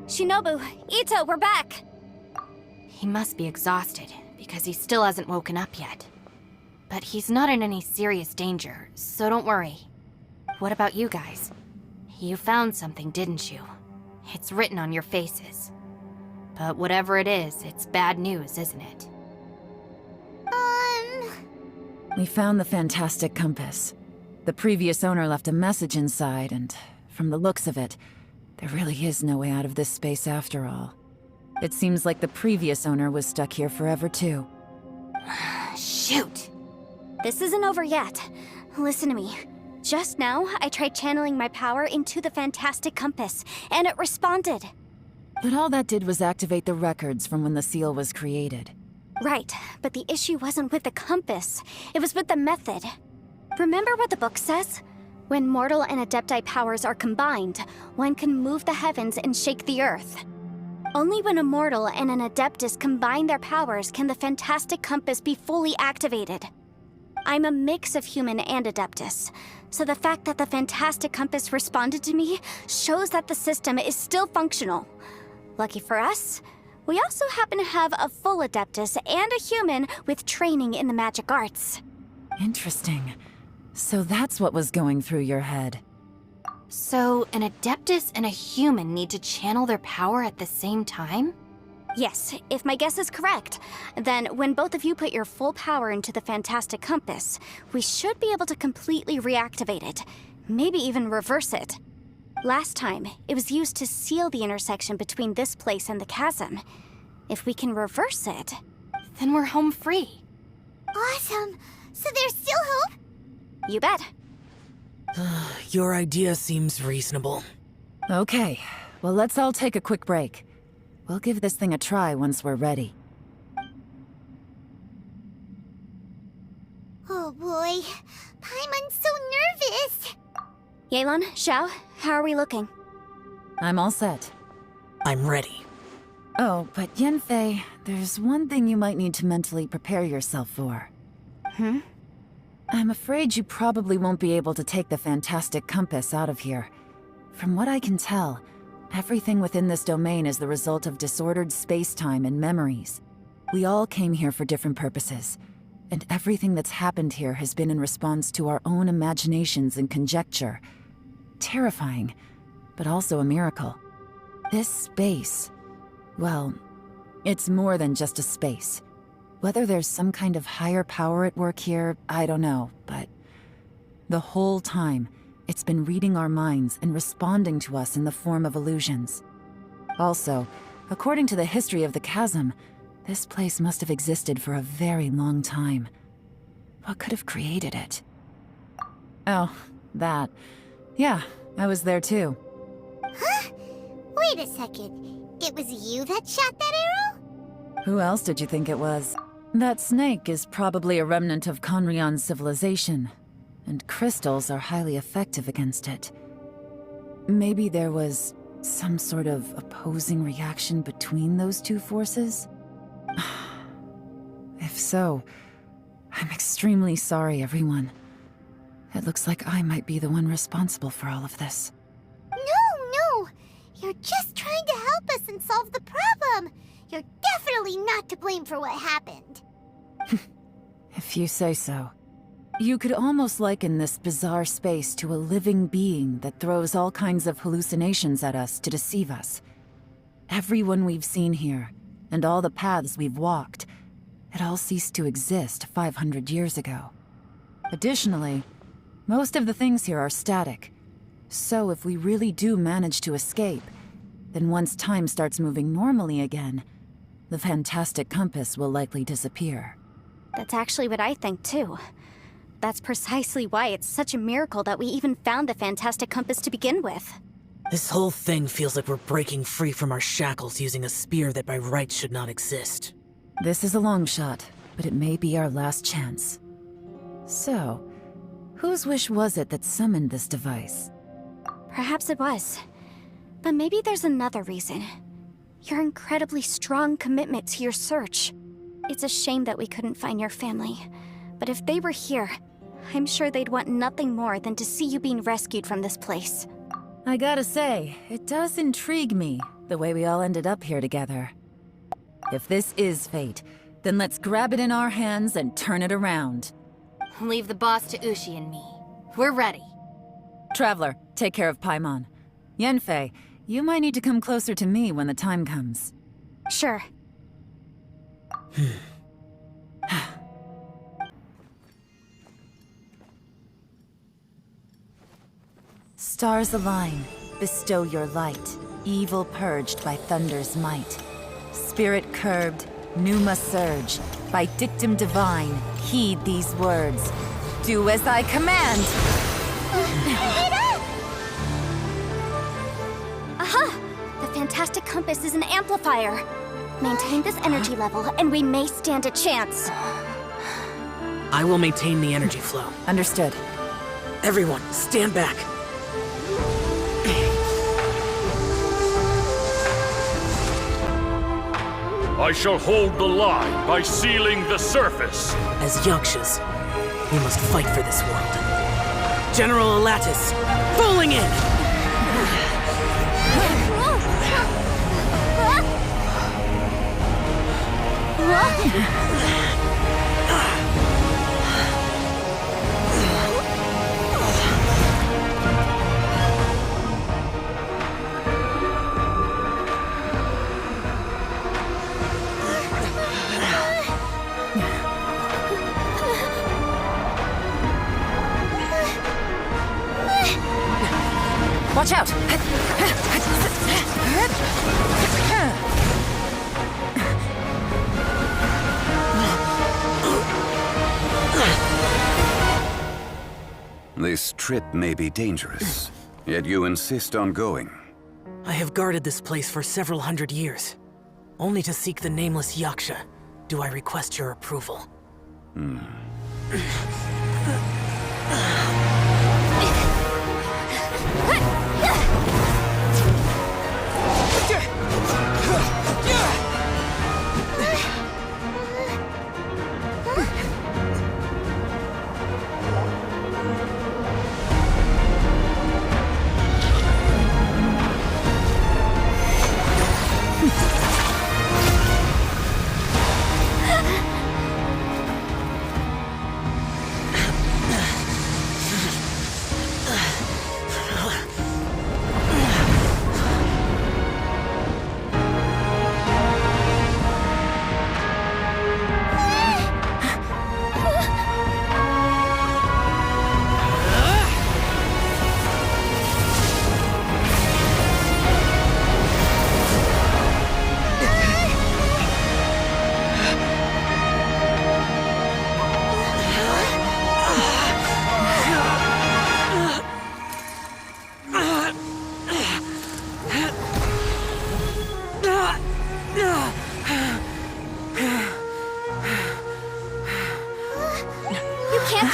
Shinobu, Ito, we're back! He must be exhausted, because he still hasn't woken up yet. But he's not in any serious danger, so don't worry. What about you guys? You found something, didn't you? It's written on your faces. But whatever it is, it's bad news, isn't it? We found the fantastic compass. The previous owner left a message inside, and from the looks of it, there really is no way out of this space after all. It seems like the previous owner was stuck here forever, too. Shoot! This isn't over yet. Listen to me. Just now, I tried channeling my power into the fantastic compass, and it responded. But all that did was activate the records from when the seal was created. Right, but the issue wasn't with the compass. It was with the method. Remember what the book says? When mortal and Adepti powers are combined, one can move the heavens and shake the earth. Only when a mortal and an Adeptus combine their powers can the fantastic compass be fully activated. I'm a mix of human and Adeptus, so the fact that the fantastic compass responded to me shows that the system is still functional. Lucky for us, we also happen to have a full Adeptus and a human with training in the magic arts. Interesting. So that's what was going through your head. So, an Adeptus and a human need to channel their power at the same time? Yes, if my guess is correct, then when both of you put your full power into the fantastic compass, we should be able to completely reactivate it, maybe even reverse it. Last time, it was used to seal the intersection between this place and the chasm. If we can reverse it, then we're home free. Awesome! So there's still hope? You bet. Your idea seems reasonable. Okay, well let's all take a quick break. We'll give this thing a try once we're ready. Oh boy, Paimon's so nervous. Yelan, Xiao, how are we looking? I'm all set. I'm ready. Oh, but Yanfei, there's one thing you might need to mentally prepare yourself for. I'm afraid you probably won't be able to take the fantastic compass out of here. From what I can tell, everything within this domain is the result of disordered space-time and memories. We all came here for different purposes, and everything that's happened here has been in response to our own imaginations and conjecture. Terrifying, but also a miracle. This space, well, it's more than just a space. Whether there's some kind of higher power at work here, I don't know, but the whole time, it's been reading our minds and responding to us in the form of illusions. Also, according to the history of the chasm, This place must have existed for a very long time. What could have created it? Oh, that. Yeah, I was there too. Huh? Wait a second. It was you that shot that arrow? Who else did you think it was? That snake is probably a remnant of Conrion's civilization, and crystals are highly effective against it. Maybe there was some sort of opposing reaction between those two forces? If so, I'm extremely sorry, everyone. It looks like I might be the one responsible for all of this. No. You're just trying to help us and solve the problem. You're definitely not to blame for what happened. If you say so. You could almost liken this bizarre space to a living being that throws all kinds of hallucinations at us to deceive us. Everyone we've seen here, and all the paths we've walked, it all ceased to exist 500 years ago. Additionally, most of the things here are static. So if we really do manage to escape, then once time starts moving normally again, the fantastic compass will likely disappear. That's actually what I think, too. That's precisely why it's such a miracle that we even found the fantastic compass to begin with. This whole thing feels like we're breaking free from our shackles using a spear that by rights should not exist. This is a long shot, but it may be our last chance. So, whose wish was it that summoned this device? Perhaps it was. But maybe there's another reason. Your incredibly strong commitment to your search. It's a shame that we couldn't find your family. But if they were here, I'm sure they'd want nothing more than to see you being rescued from this place. I gotta say, it does intrigue me, the way we all ended up here together. If this is fate, then let's grab it in our hands and turn it around. Leave the boss to Ushi and me. We're ready. Traveler, take care of Paimon. Yanfei, you might need to come closer to me when the time comes. Sure. Stars align, bestow your light, evil purged by thunder's might. Spirit curbed, pneuma surge, by dictum divine, heed these words. Do as I command! Aha! The fantastic compass is an amplifier. Maintain this energy level, and we may stand a chance. I will maintain the energy flow. Understood. Everyone, stand back. I shall hold the line by sealing the surface. As Yakshas, we must fight for this world. General Alatus, falling in! Watch out! This trip may be dangerous, yet you insist on going. I have guarded this place for several hundred years. Only to seek the nameless Yaksha do I request your approval.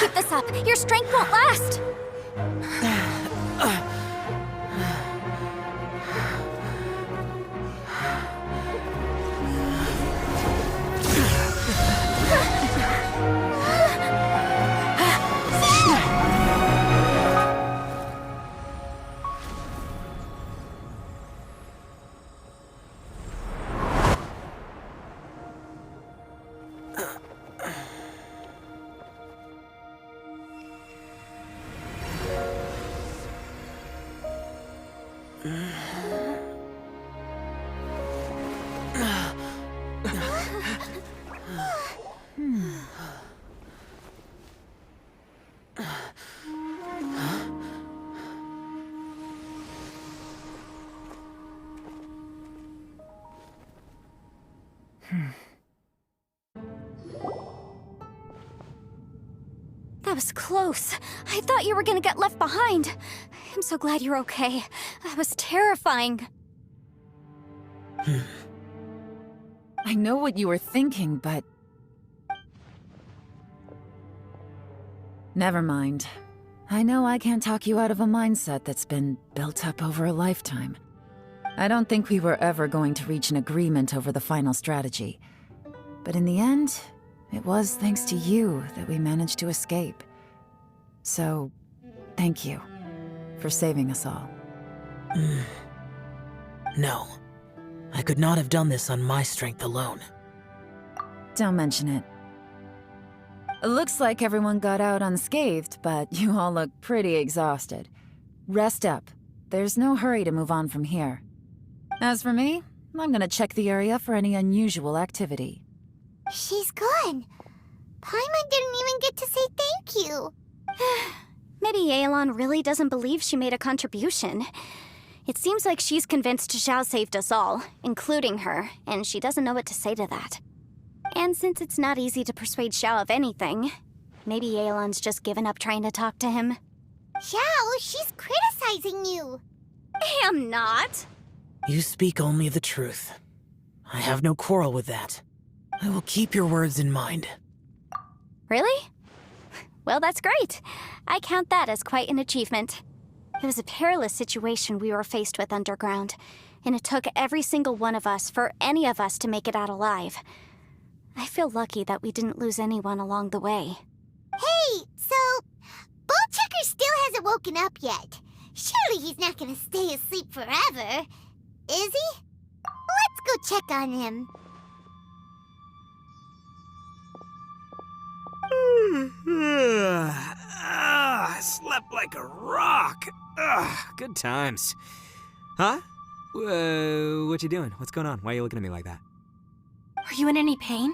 Keep this up. Your strength won't last. That was close. I thought you were gonna get left behind. I'm so glad you're okay. That was terrifying. I know what you were thinking, but... Never mind. I know I can't talk you out of a mindset that's been built up over a lifetime. I don't think we were ever going to reach an agreement over the final strategy. But in the end, it was thanks to you that we managed to escape. So, thank you for saving us all. No. I could not have done this on my strength alone. Don't mention it. It looks like everyone got out unscathed, but you all look pretty exhausted. Rest up. There's no hurry to move on from here. As for me, I'm gonna check the area for any unusual activity. She's gone. Paimon didn't even get to say thank you. Maybe Yelan really doesn't believe she made a contribution. It seems like she's convinced Zhao saved us all, including her, and she doesn't know what to say to that. And since it's not easy to persuade Zhao of anything, maybe Yelan's just given up trying to talk to him. Zhao, she's criticizing you. I am not. You speak only the truth. I have no quarrel with that. I will keep your words in mind. Really? Well, that's great. I count that as quite an achievement. It was a perilous situation we were faced with underground, and it took every single one of us for any of us to make it out alive. I feel lucky that we didn't lose anyone along the way. Hey, so Ballchecker still hasn't woken up yet. Surely he's not gonna stay asleep forever, is he? Let's go check on him. I slept like a rock. Good times. Huh? What you doing? What's going on? Why are you looking at me like that? Are you in any pain?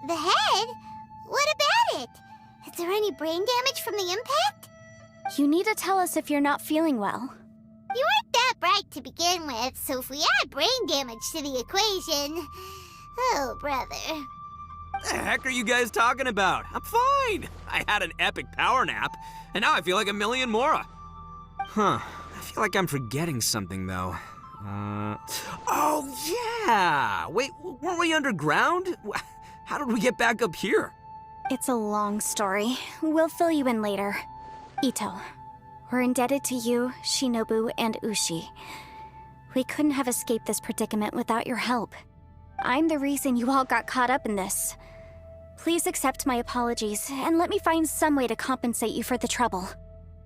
The head? What about it? Is there any brain damage from the impact? You need to tell us if you're not feeling well. You weren't that bright to begin with, so if we add brain damage to the equation... Oh, brother. What the heck are you guys talking about? I'm fine. I had an epic power nap, and now I feel like a million more. Huh. I feel like I'm forgetting something, though. Oh, yeah! Wait, weren't we underground? How did we get back up here? It's a long story. We'll fill you in later. Ito, we're indebted to you, Shinobu, and Ushi. We couldn't have escaped this predicament without your help. I'm the reason you all got caught up in this. Please accept my apologies, and let me find some way to compensate you for the trouble.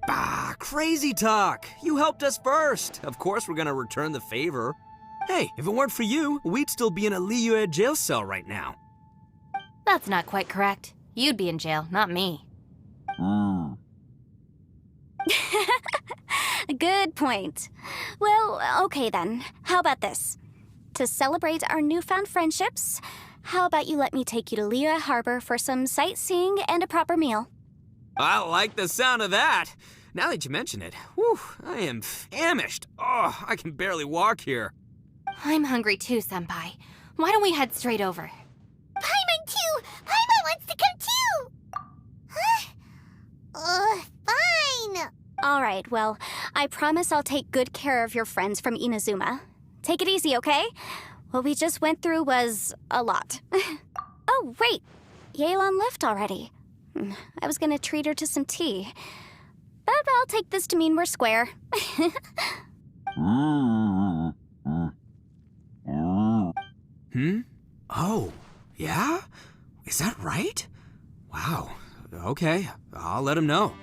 Bah, crazy talk. You helped us first. Of course we're gonna return the favor. Hey, if it weren't for you, we'd still be in a Liyue jail cell right now. That's not quite correct. You'd be in jail, not me. Good point. Well, okay then. How about this? To celebrate our newfound friendships, how about you let me take you to Liyue Harbor for some sightseeing and a proper meal? I like the sound of that. Now that you mention it, whew, I am famished. Oh, I can barely walk here. I'm hungry too, Senpai. Why don't we head straight over? Paimon too! Paimon wants to come too! Huh? Fine. All right, well, I promise I'll take good care of your friends from Inazuma. Take it easy, okay? What we just went through was a lot. Oh, wait. Yelan left already. I was gonna treat her to some tea. But I'll take this to mean we're square. Oh, yeah? Is that right? Wow. Okay, I'll let him know.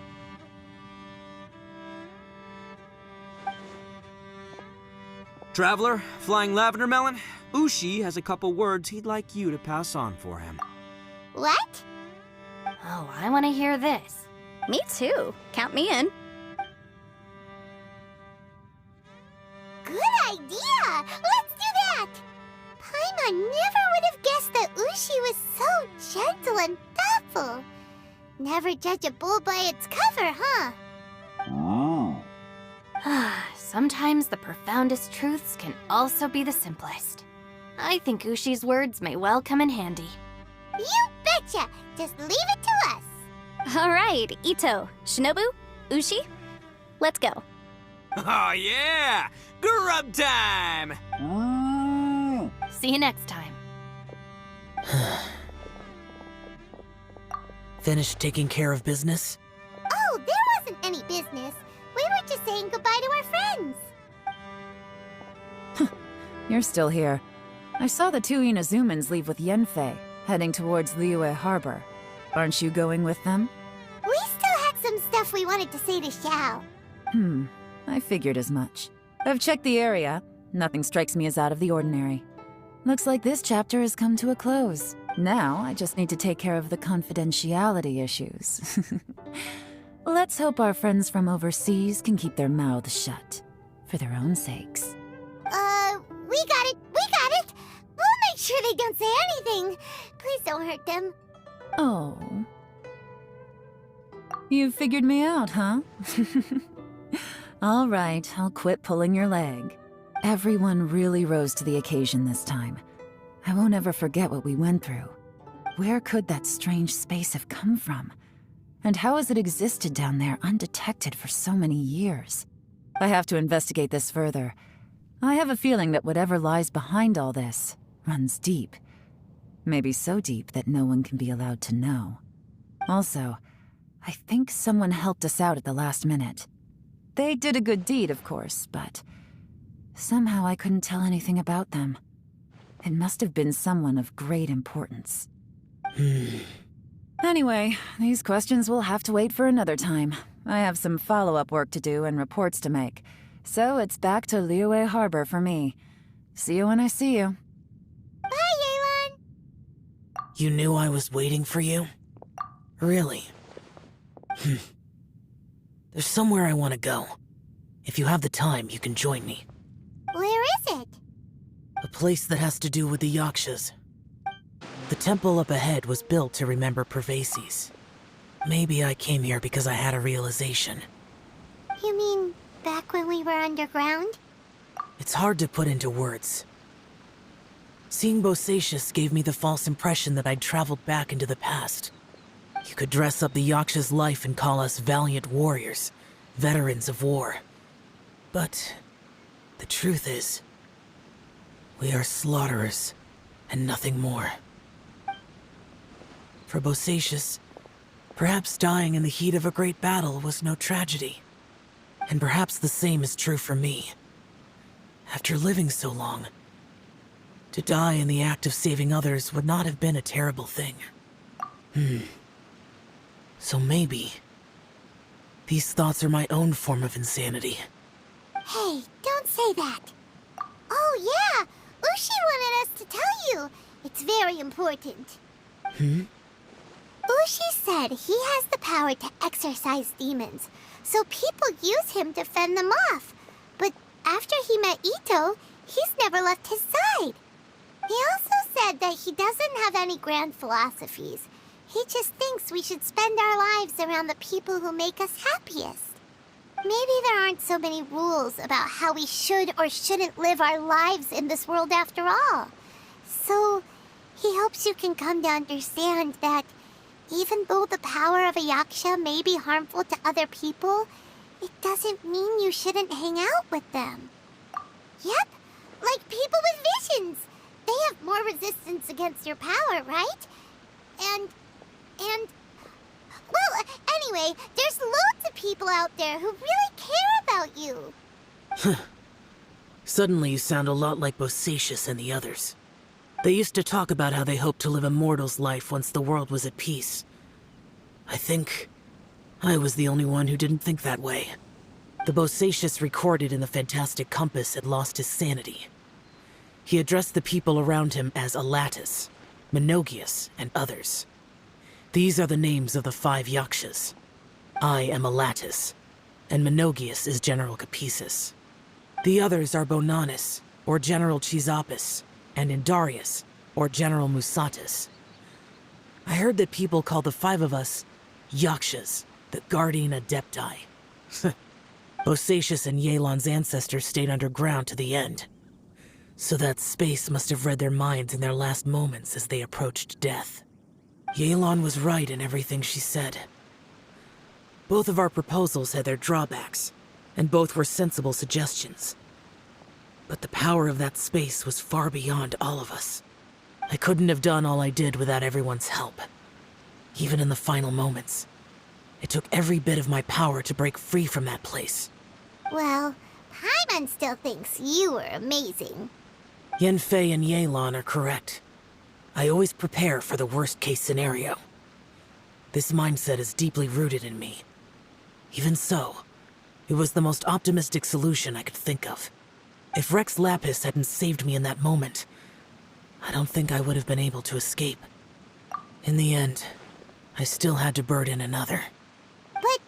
Traveler, Flying Lavender Melon, Ushi has a couple words he'd like you to pass on for him. What? Oh, I want to hear this. Me too. Count me in. Good idea! Let's do that! Paimon never would have guessed that Ushi was so gentle and thoughtful. Never judge a bull by its cover, huh? Sometimes the profoundest truths can also be the simplest. I think Ushi's words may well come in handy. You betcha! Just leave it to us! All right, Ito, Shinobu, Ushi, let's go. Oh yeah! Grub time! See you next time. Finished taking care of business? Oh, there wasn't any business. We were just saying goodbye to our friends. You're still here. I saw the two Inazumans leave with Yenfei, heading towards Liyue Harbor. Aren't you going with them? We still had some stuff we wanted to say to Xiao. I figured as much. I've checked the area. Nothing strikes me as out of the ordinary. Looks like this chapter has come to a close. Now, I just need to take care of the confidentiality issues. Let's hope our friends from overseas can keep their mouths shut. For their own sakes. We got it! We got it! We'll make sure they don't say anything. Please don't hurt them. Oh. You figured me out, huh? All right, I'll quit pulling your leg. Everyone really rose to the occasion this time. I won't ever forget what we went through. Where could that strange space have come from? And how has it existed down there undetected for so many years? I have to investigate this further. I have a feeling that whatever lies behind all this runs deep. Maybe so deep that no one can be allowed to know. Also, I think someone helped us out at the last minute. They did a good deed, of course, but somehow I couldn't tell anything about them. It must have been someone of great importance. Anyway, these questions will have to wait for another time. I have some follow-up work to do and reports to make. So it's back to Liyue Harbor for me. See you when I see you. Bye, Yelan! You knew I was waiting for you? Really? There's somewhere I want to go. If you have the time, you can join me. Where is it? A place that has to do with the Yakshas. The temple up ahead was built to remember Pervases. Maybe I came here because I had a realization. You mean back when we were underground? It's hard to put into words. Seeing Bosacius gave me the false impression that I'd traveled back into the past. You could dress up the Yaksha's life and call us valiant warriors, veterans of war. But the truth is, we are slaughterers and nothing more. For Bosacius, perhaps dying in the heat of a great battle was no tragedy. And perhaps the same is true for me. After living so long, to die in the act of saving others would not have been a terrible thing. So maybe these thoughts are my own form of insanity. Hey, don't say that. Oh yeah, Ushi wanted us to tell you. It's very important. Ushi said he has the power to exorcise demons, so people use him to fend them off. But after he met Ito, he's never left his side. He also said that he doesn't have any grand philosophies. He just thinks we should spend our lives around the people who make us happiest. Maybe there aren't so many rules about how we should or shouldn't live our lives in this world after all. So, he hopes you can come to understand that even though the power of a Yaksha may be harmful to other people, it doesn't mean you shouldn't hang out with them. Yep, like people with visions. against your power, right? And... Well, anyway, there's loads of people out there who really care about you. Suddenly you sound a lot like Bosacius and the others. They used to talk about how they hoped to live a mortal's life once the world was at peace. I think I was the only one who didn't think that way. The Bosacius recorded in the Fantastic Compass had lost his sanity. He addressed the people around him as Alatus, Menogius, and others. These are the names of the 5 Yakshas. I am Alatus, and Menogius is General Capisis. The others are Bonanis, or General Chisapis, and Indarius, or General Musatus. I heard that people call the 5 of us Yakshas, the Guardian Adepti. Bosacius and Yelan's ancestors stayed underground to the end. So that space must have read their minds in their last moments as they approached death. Yelan was right in everything she said. Both of our proposals had their drawbacks, and both were sensible suggestions. But the power of that space was far beyond all of us. I couldn't have done all I did without everyone's help. Even in the final moments, it took every bit of my power to break free from that place. Well, Paimon still thinks you were amazing. Yanfei and Yelan are correct. I always prepare for the worst-case scenario. This mindset is deeply rooted in me. Even so, it was the most optimistic solution I could think of. If Rex Lapis hadn't saved me in that moment, I don't think I would have been able to escape. In the end, I still had to burden another. But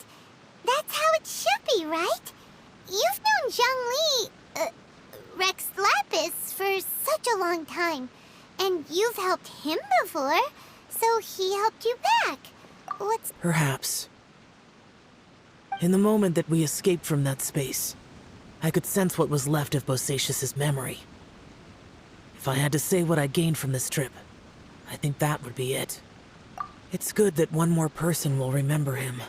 that's how it should be, right? You've known Zhang Li, Rex Lapis, for such a long time. And you've helped him before, so he helped you back. What's... Perhaps. In the moment that we escaped from that space, I could sense what was left of Bosacius's memory. If I had to say what I gained from this trip, I think that would be it. It's good that one more person will remember him.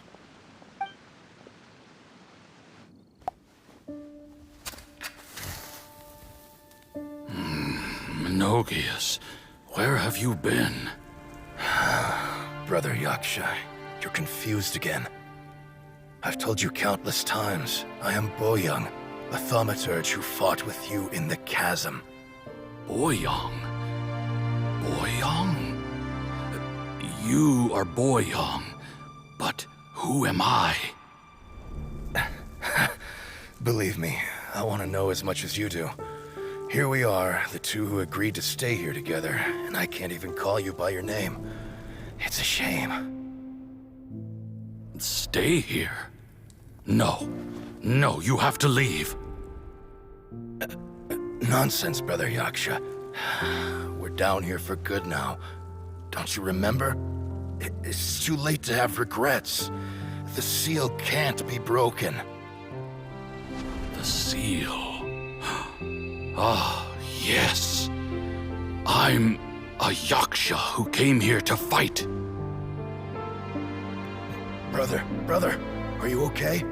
Menogius, where have you been? Brother Yaksha, you're confused again. I've told you countless times, I am Boyoung, a thaumaturge who fought with you in the chasm. Boyoung? Boyoung? You are Boyoung, but who am I? Believe me, I want to know as much as you do. Here we are, the two who agreed to stay here together, and I can't even call you by your name. It's a shame. Stay here? No. No, you have to leave. Nonsense, Brother Yaksha. We're down here for good now. Don't you remember? It's too late to have regrets. The seal can't be broken. The seal. Ah, yes. I'm a Yaksha who came here to fight. Brother, are you okay?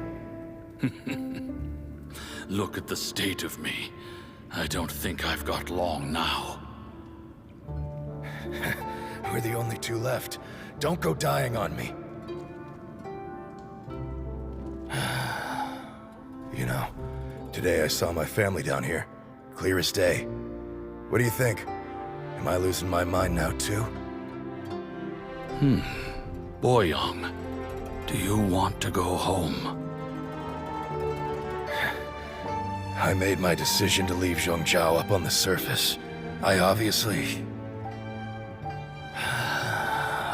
Look at the state of me. I don't think I've got long now. We're the only two left. Don't go dying on me. You know, today I saw my family down here. Clear as day. What do you think? Am I losing my mind now too? Boyoung, do you want to go home? I made my decision to leave Zhongzhou up on the surface. I obviously...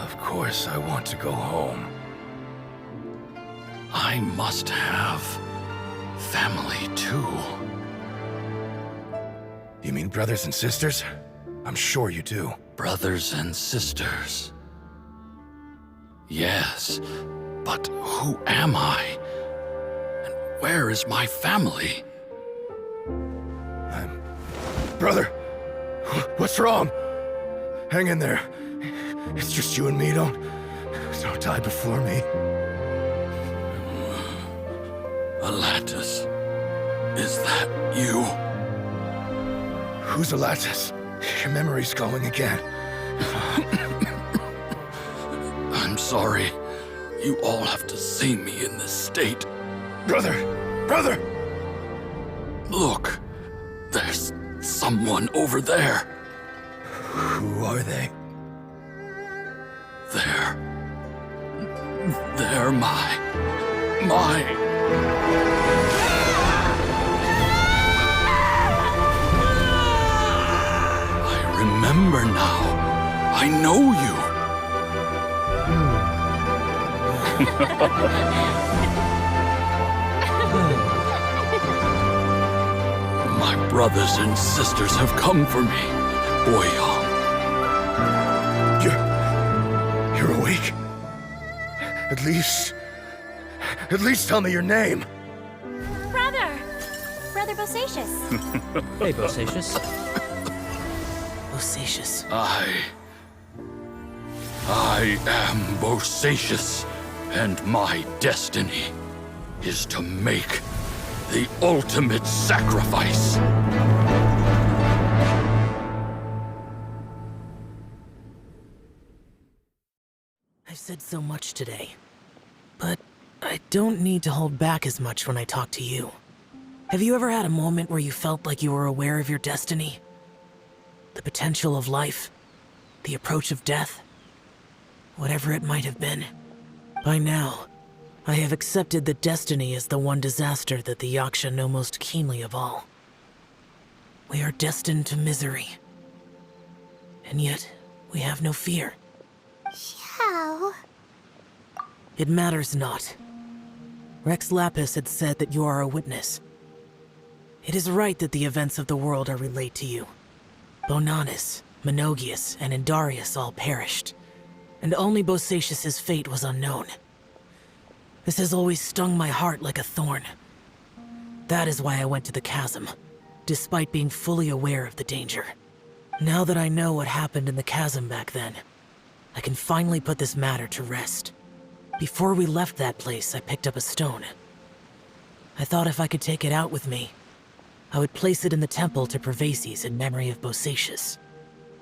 Of course I want to go home. I must have family too. You mean brothers and sisters? I'm sure you do. Brothers and sisters. Yes, but who am I? And where is my family? Brother! What's wrong? Hang in there. It's just you and me, don't die before me. Alatus, is that you? Who's Alatus? Your memory's going again. sorry you all have to see me in this state. Brother! Brother! Look, there's someone over there. Who are they? They're my... I remember now. I know you. My brothers and sisters have come for me, Boyong. You're awake? At least tell me your name. Brother Bosacious. Hey, Bosacious. Bosacious. I am Bosacious, and my destiny is to make the ultimate sacrifice. I've said so much today, but I don't need to hold back as much when I talk to you. Have you ever had a moment where you felt like you were aware of your destiny? The potential of life? The approach of death? Whatever it might have been. By now, I have accepted that destiny is the one disaster that the Yaksha know most keenly of all. We are destined to misery. And yet, we have no fear. How? It matters not. Rex Lapis had said that you are a witness. It is right that the events of the world are relayed to you. Bonanis, Menogias, and Indarius all perished, and only Bosacious's fate was unknown. This has always stung my heart like a thorn. That is why I went to the chasm, despite being fully aware of the danger. Now that I know what happened in the chasm back then, I can finally put this matter to rest. Before we left that place, I picked up a stone. I thought if I could take it out with me, I would place it in the temple to Pervases in memory of Bosacious.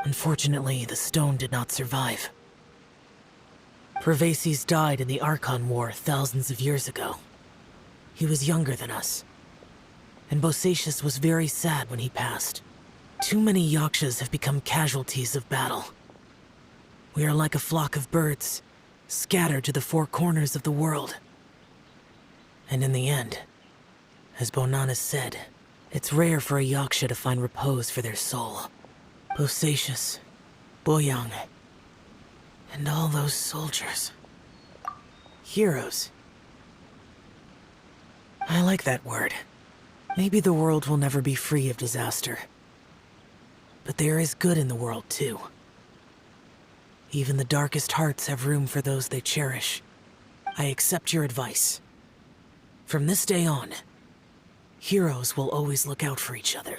Unfortunately, the stone did not survive. Pervases died in the Archon War thousands of years ago. He was younger than us, and Bosacious was very sad when he passed. Too many Yakshas have become casualties of battle. We are like a flock of birds, scattered to the four corners of the world. And in the end, as Bonanis said, it's rare for a Yaksha to find repose for their soul. Bosacious, Boyang, and all those soldiers. Heroes. I like that word. Maybe the world will never be free of disaster. But there is good in the world, too. Even the darkest hearts have room for those they cherish. I accept your advice. From this day on, heroes will always look out for each other.